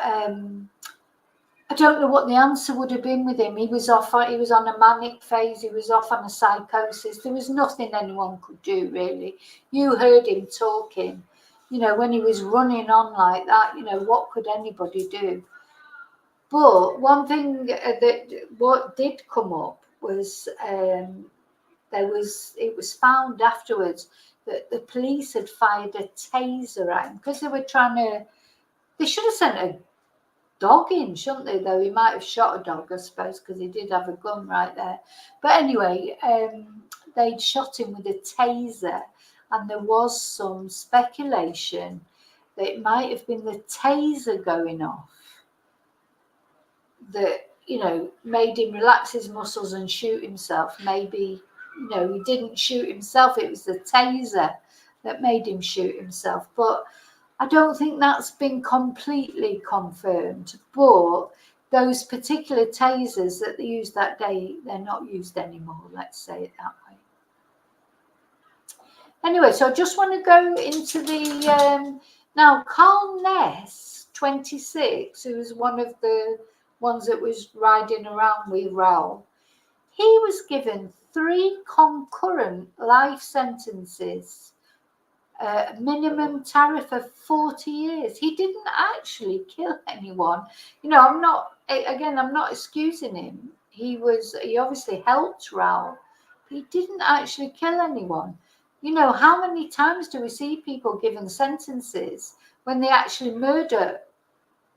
Speaker 1: I don't know what the answer would have been with him. He was on a manic phase. He was off on a psychosis. There was nothing anyone could do, really. You heard him talking, you know, when he was running on like that, you know, what could anybody do? But one thing that what did come up was it was found afterwards that the police had fired a taser at him because they should have sent a dog in, shouldn't they? Though he might have shot a dog, I suppose, because he did have a gun right there. But anyway, they'd shot him with a taser, and there was some speculation that it might have been the taser going off that, you know, made him relax his muscles and shoot himself. Maybe, you know, he didn't shoot himself. It was the taser that made him shoot himself. But I don't think that's been completely confirmed. But those particular tasers that they used that day, they're not used anymore. Let's say it that way. Anyway, so I just want to go into the now Carl Ness, 26, who was one of the ones that was riding around with Raoul. He was given 3 concurrent life sentences, a minimum tariff of 40 years. He didn't actually kill anyone. You know, I'm not excusing him. He obviously helped Raoul, but he didn't actually kill anyone. You know, how many times do we see people given sentences when they actually murder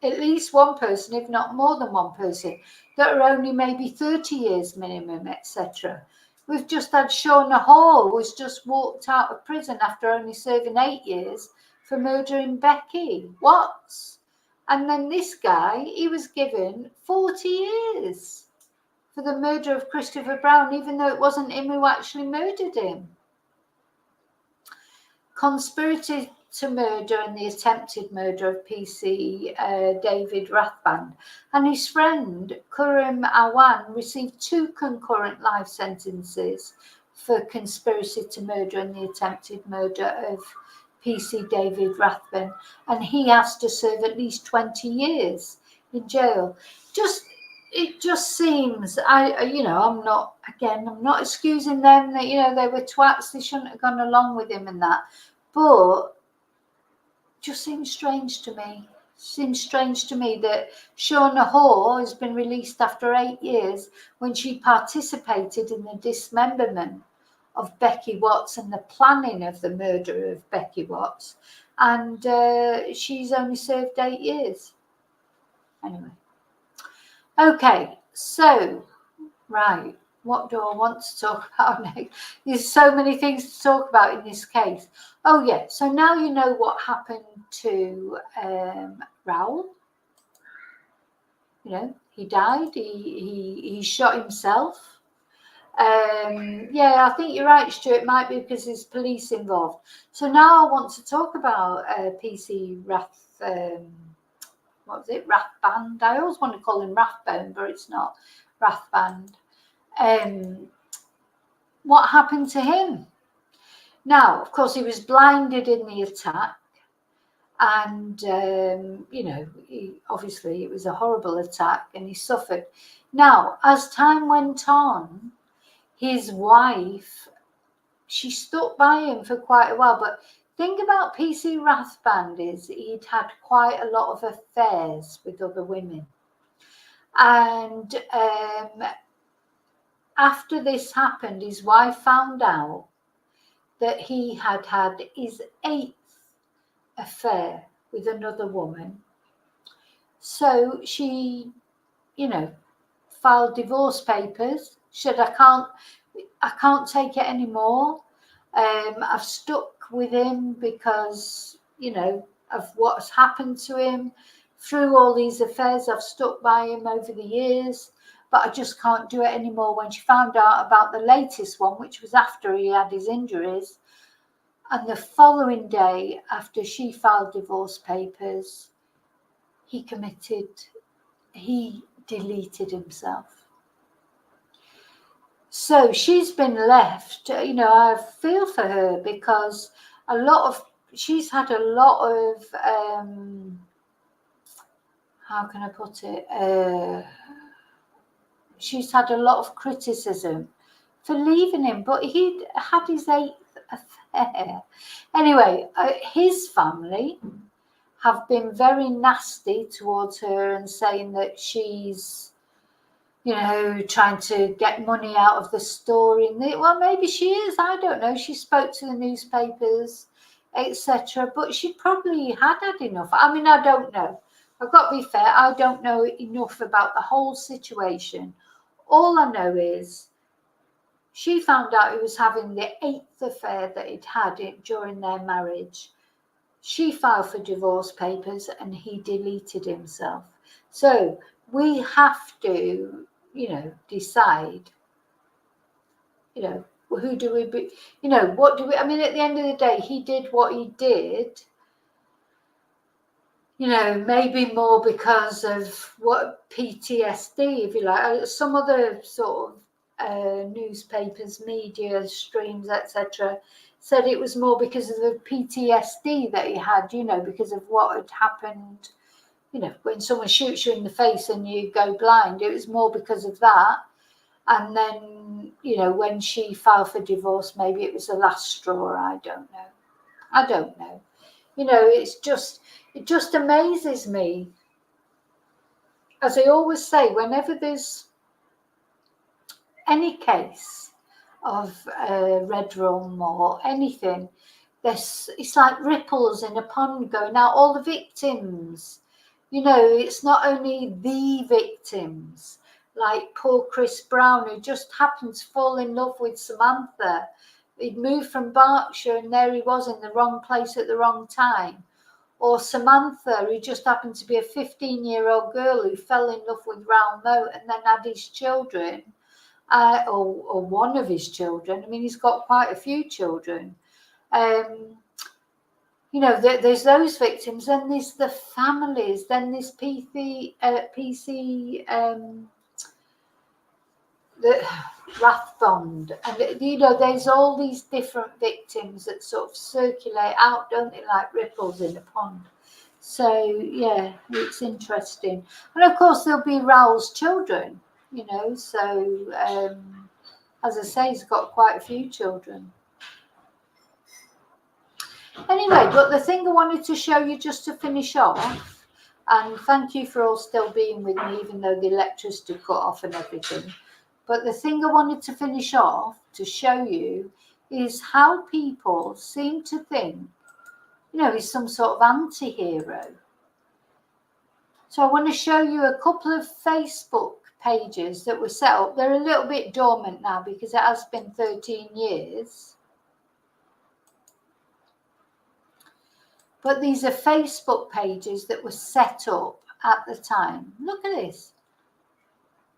Speaker 1: at least one person, if not more than one person, that are only maybe 30 years minimum, etc. We've just had Shauna Hall, who's just walked out of prison after only serving 8 years for murdering Becky Watts. And then this guy, he was given 40 years for the murder of Christopher Brown, even though it wasn't him who actually murdered him. Conspiracy to murder and the attempted murder of PC David Rathband and his friend Kurim Awan received 2 concurrent life sentences for conspiracy to murder and the attempted murder of PC David Rathband, and he has to serve at least 20 years in jail. It just seems, I'm not excusing them that, you know, they were twats, they shouldn't have gone along with him and that, but just seems strange to me. Seems strange to me that Shauna Hall has been released after 8 years when she participated in the dismemberment of Becky Watts and the planning of the murder of Becky Watts, and she's only served 8 years. Anyway. Okay, so, right, what do I want to talk about next? There's so many things to talk about in this case. Oh, yeah, so now you know what happened to Raoul. You know, he died, he shot himself. Yeah, I think you're right, Stu, it might be because there's police involved. So now I want to talk about PC Rathband. I always want to call him Rathband, but it's not Rathband. What happened to him? Now, of course, he was blinded in the attack, and obviously it was a horrible attack, and he suffered. Now, as time went on, his wife, she stuck by him for quite a while, but thing about PC Rathband is he'd had quite a lot of affairs with other women. And after this happened, his wife found out that he had had his 8th affair with another woman. So she, filed divorce papers. She said, I can't take it anymore. I've stuck with him because, of what's happened to him. Through all these affairs, I've stuck by him over the years, but I just can't do it anymore. When she found out about the latest one, which was after he had his injuries, and the following day after she filed divorce papers, he committed he deleted himself. So she's been left, I feel for her because she's had a lot of, how can I put it? She's had a lot of criticism for leaving him, but he'd had his 8th affair. Anyway, his family have been very nasty towards her and saying that she's, trying to get money out of the story. Well, maybe she is, I don't know. She spoke to the newspapers, etc. But she probably had enough. I mean, I don't know. I've got to be fair, I don't know enough about the whole situation. All I know is she found out he was having the 8th affair that he'd had during their marriage. She filed for divorce papers and he deleted himself. So we have to, decide, who do we be, what do we, I mean, at the end of the day, he did what he did, maybe more because of what PTSD, if you like. Some other sort of newspapers, media, streams, etc., said it was more because of the PTSD that he had, because of what had happened, when someone shoots you in the face and you go blind. It was more because of that. And then, when she filed for divorce, maybe it was the last straw. I don't know. It just amazes me. As I always say, whenever there's any case of Red Rum or anything, it's like ripples in a pond going out. All the victims, it's not only the victims, like poor Chris Brown, who just happened to fall in love with Samantha. He'd moved from Berkshire and there he was in the wrong place at the wrong time. Or Samantha, who just happened to be a 15-year-old girl who fell in love with Raoul Moat and then had his children, or one of his children. I mean, he's got quite a few children. There's those victims, then there's the families, then there's PC the Rathband, and there's all these different victims that sort of circulate out, don't they, like ripples in a pond. So yeah, it's interesting. And of course there'll be Raoul's children, so as I say, he's got quite a few children. Anyway, but the thing I wanted to show you just to finish off, and thank you for all still being with me even though the electricity cut off and everything. But the thing I wanted to finish off to show you is how people seem to think, he's some sort of anti-hero. So I want to show you a couple of Facebook pages that were set up. They're a little bit dormant now because it has been 13 years. But these are Facebook pages that were set up at the time. Look at this.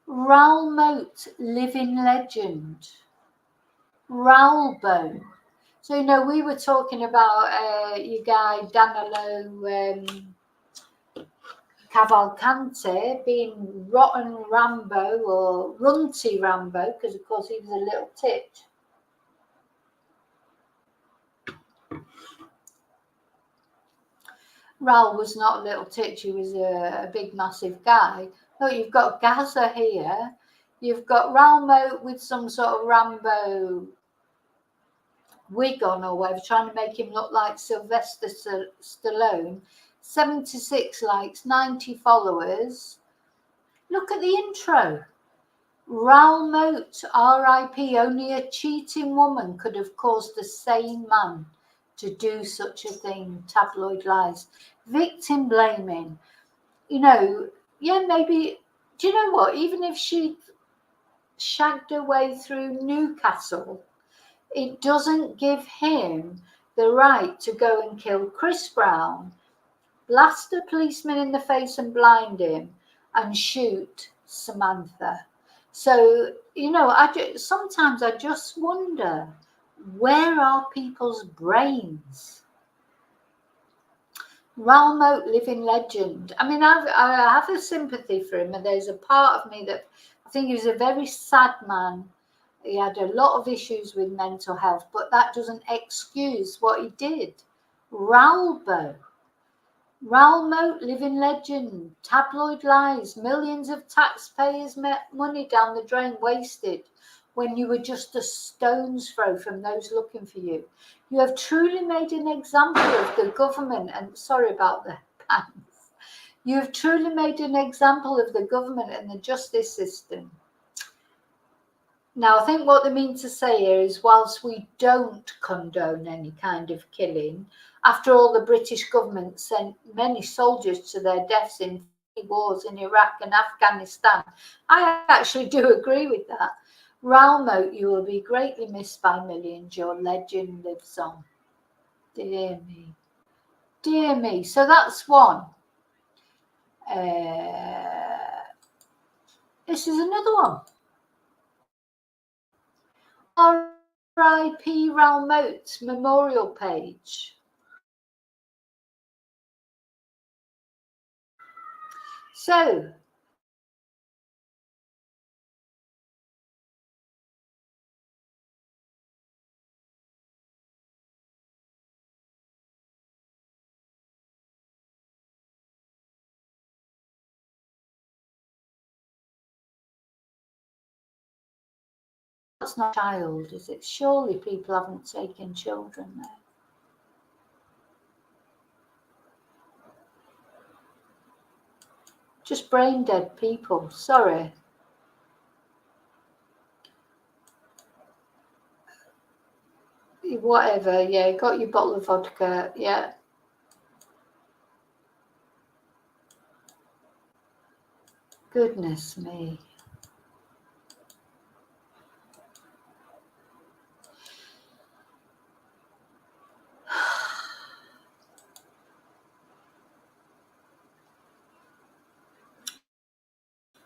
Speaker 1: Raoul Moat, living legend. Raoul Bone. So, we were talking about your guy Danilo Cavalcante being Rotten Rambo or Runty Rambo, because of course he was a little tit. Raoul was not a little tit, he was a big massive guy. No, you've got Gaza here. You've got Raoul Moat with some sort of Rambo wig on or whatever, trying to make him look like Sylvester Stallone. 76 likes, 90 followers. Look at the intro. Raoul Moat, R.I.P. Only a cheating woman could have caused a sane man to do such a thing. Tabloid lies. Victim blaming. Yeah, maybe, do you know what? Even if she shagged her way through Newcastle, it doesn't give him the right to go and kill Chris Brown, blast a policeman in the face and blind him, and shoot Samantha. So, sometimes I just wonder, where are people's brains? Raoul Moat, living legend. I mean, I have a sympathy for him, and there's a part of me that I think he was a very sad man. He had a lot of issues with mental health, but that doesn't excuse what he did. Raoul Moat, living legend. Tabloid lies, millions of taxpayers' money down the drain, wasted when you were just a stone's throw from those looking for you. You have truly made an example of the government, and sorry about the pants. You have truly made an example of the government and the justice system. Now, I think what they mean to say here is, whilst we don't condone any kind of killing, after all, the British government sent many soldiers to their deaths in wars in Iraq and Afghanistan. I actually do agree with that. Raoul Moat, you will be greatly missed by millions. Your legend lives on. Dear me. Dear me. So that's one. This is another one. R.I.P. Raoul Moat memorial page. So, that's not a child, is it? Surely people haven't taken children there. Just brain dead people, sorry. Whatever, yeah, got your bottle of vodka, yeah. Goodness me.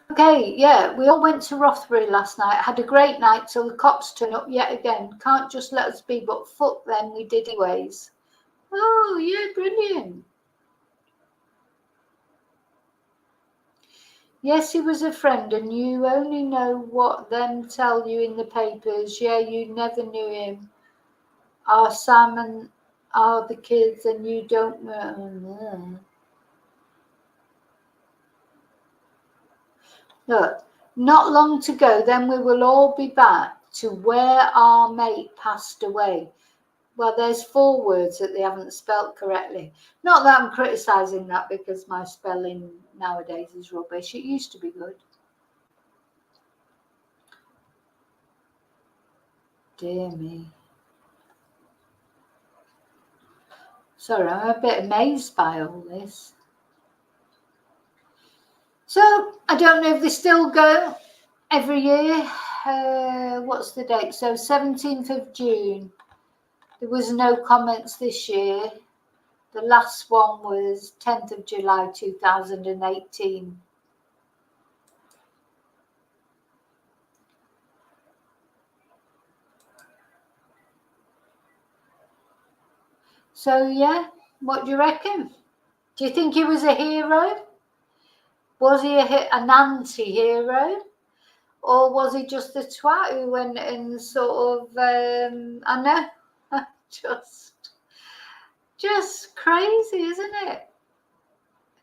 Speaker 1: Okay, yeah, we all went to Northumbria last night. Had a great night till the cops turn up yet again. Can't just let us be, but fuck them, we did anyways. Oh, yeah, brilliant. Yes, he was a friend, and you only know what them tell you in the papers. Yeah, you never knew him. Our Sam and are the kids, and you don't know. Look, not long to go, then we will all be back to where our mate passed away. Well, there's 4 words that they haven't spelt correctly. Not that I'm criticising that, because my spelling nowadays is rubbish. It used to be good. Dear me. Sorry, I'm a bit amazed by all this. So, I don't know if they still go every year. What's the date? So, 17th of June. There was no comments this year. The last one was 10th of July 2018. So, yeah, what do you reckon? Do you think he was a hero? Was he an anti-hero? Or was he just a twat who went and sort of, I know, just crazy, isn't it?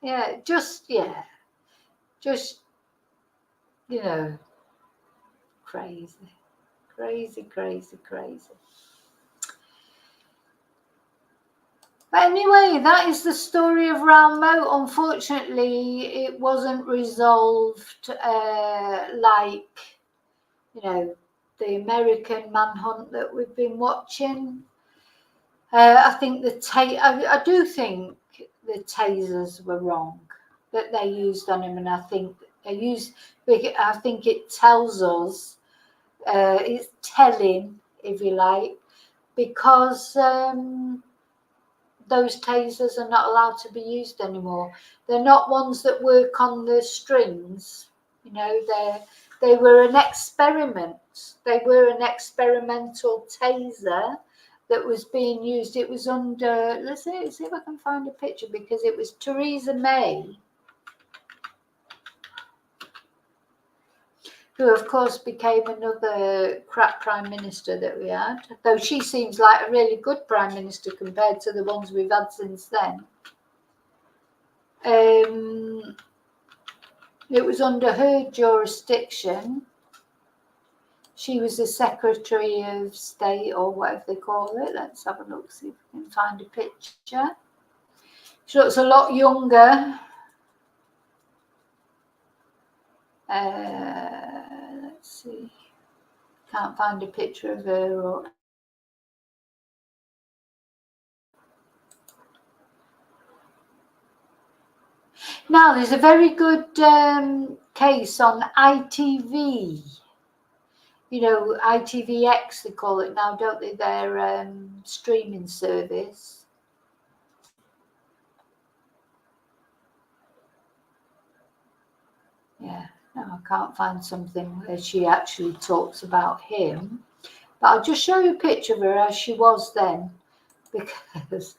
Speaker 1: Yeah, just, you know, crazy. But anyway, that is the story of Raoul Moat. Unfortunately, it wasn't resolved like, you know, the American manhunt that we've been watching. I think I do think the tasers were wrong that they used on him, and I think it tells us, it's telling, if you like, because those tasers are not allowed to be used anymore. They're not ones that work on the strings. You know, they were an experiment. They were an experimental taser, that was being used. It was under, let's see if I can find a picture, because it was Theresa May, who of course became another crap prime minister that we had, though she seems like a really good prime minister compared to the ones we've had since then. It was under her jurisdiction. She was the Secretary of State, or whatever they call it. Let's have a look, see if we can find a picture. She looks a lot younger. Let's see. Can't find a picture of her. Or... Now, there's a very good case on ITV. You know, ITVX, they call it now, don't they? Their streaming service. Yeah, no, I can't find something where she actually talks about him. But I'll just show you a picture of her as she was then. Because,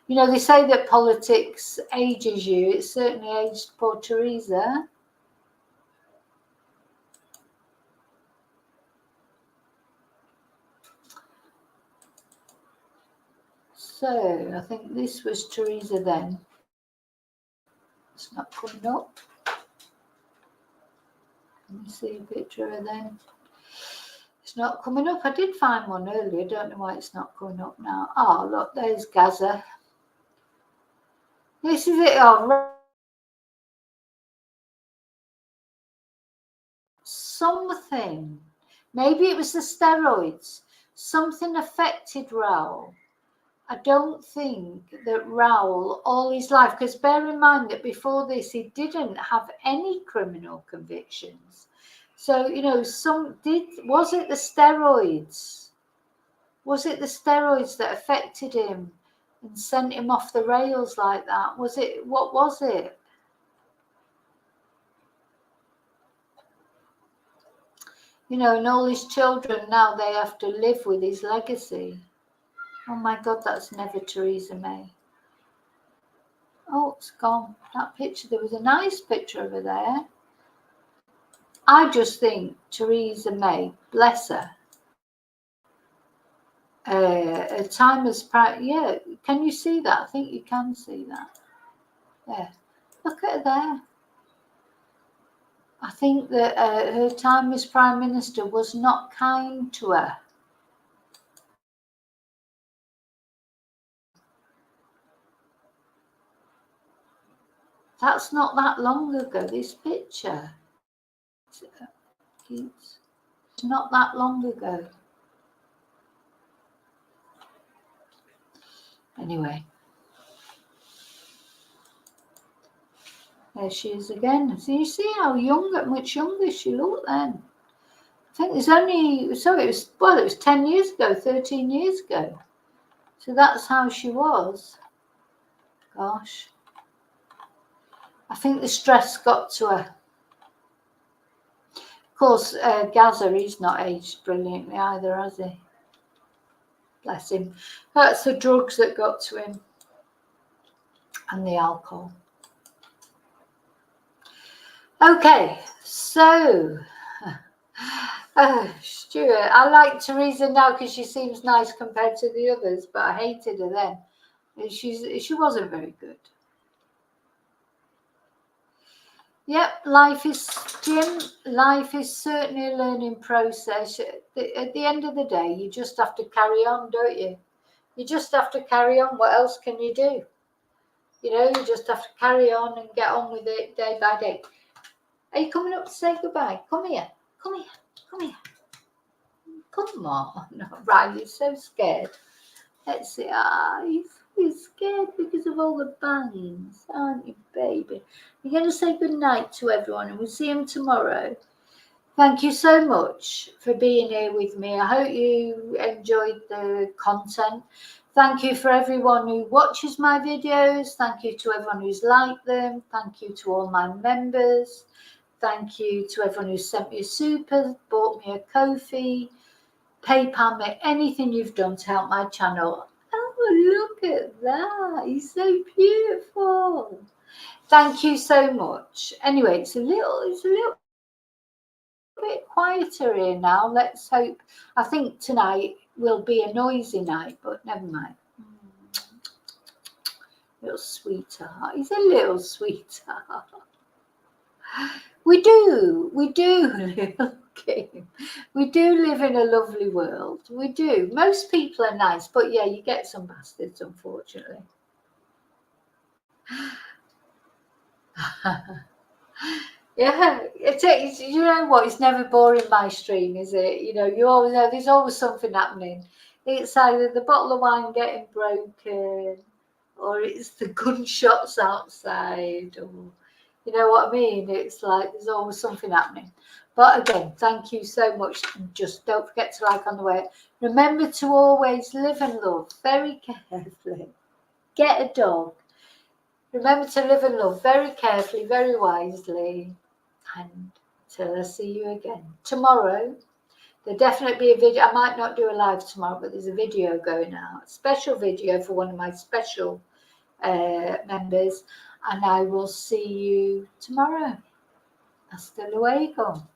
Speaker 1: you know, they say that politics ages you. It certainly aged poor Theresa. So, I think this was Theresa then. It's not coming up. Let me see a picture of her then. It's not coming up. I did find one earlier. Don't know why it's not coming up now. Oh, look, there's Gaza. This is it. Oh, something. Maybe it was the steroids. Something affected Raoul. I don't think that Raoul, all his life, because bear in mind that before this, he didn't have any criminal convictions. So, you know, was it the steroids? Was it the steroids that affected him and sent him off the rails like that? Was it, what was it? You know, and all his children now, they have to live with his legacy. Oh my God, that's never Theresa May. Oh, it's gone. That picture, there was a nice picture over there. I just think Theresa May, bless her. Her time as yeah, can you see that? I think you can see that. There, look at her there. I think that her time as Prime Minister was not kind to her. That's not that long ago, this picture. It's not that long ago. Anyway. There she is again. So you see how much younger she looked then. I think there's only, so it was 10 years ago, 13 years ago. So that's how she was. Gosh. I think the stress got to her. Of course, Gaza, he's not aged brilliantly either, has he? Bless him. That's the drugs that got to him. And the alcohol. Okay, so Stuart, I like Theresa now because she seems nice compared to the others, but I hated her then. She wasn't very good. Yep, life is certainly a learning process. At the end of the day, you just have to carry on, don't you? You just have to carry on. What else can you do? You know, you just have to carry on and get on with it day by day. Are you coming up to say goodbye? Come here. Come here. Come here. Come on. No, Riley's so scared. Let's see. He's scared because of all the bangs, aren't you, baby? You're going to say goodnight to everyone and we'll see him tomorrow. Thank you so much for being here with me. I hope you enjoyed the content. Thank you for everyone who watches my videos. Thank you to everyone who's liked them. Thank you to all my members. Thank you to everyone who sent me a super, bought me a Ko-fi, PayPal me anything you've done to help my channel. Oh, look at that. He's so beautiful. Thank you so much. Anyway, it's a little bit quieter here now. Let's hope. I think tonight will be a noisy night, but never mind. Little sweetheart. He's a little sweetheart. We do look at him. We do live in a lovely world. We do. Most people are nice, but yeah, you get some bastards, unfortunately. Yeah, it's you know what? It's never boring my stream, is it? You know, you always know there's always something happening. It's either the bottle of wine getting broken, or it's the gunshots outside, or you know what I mean? It's like there's always something happening. But again, thank you so much. And just don't forget to like on the way. Remember to always live and love very carefully. Get a dog. Remember to live and love very carefully, very wisely. And till I see you again tomorrow. There'll definitely be a video. I might not do a live tomorrow, but there's a video going out. A special video for one of my special members. And I will see you tomorrow. Hasta luego.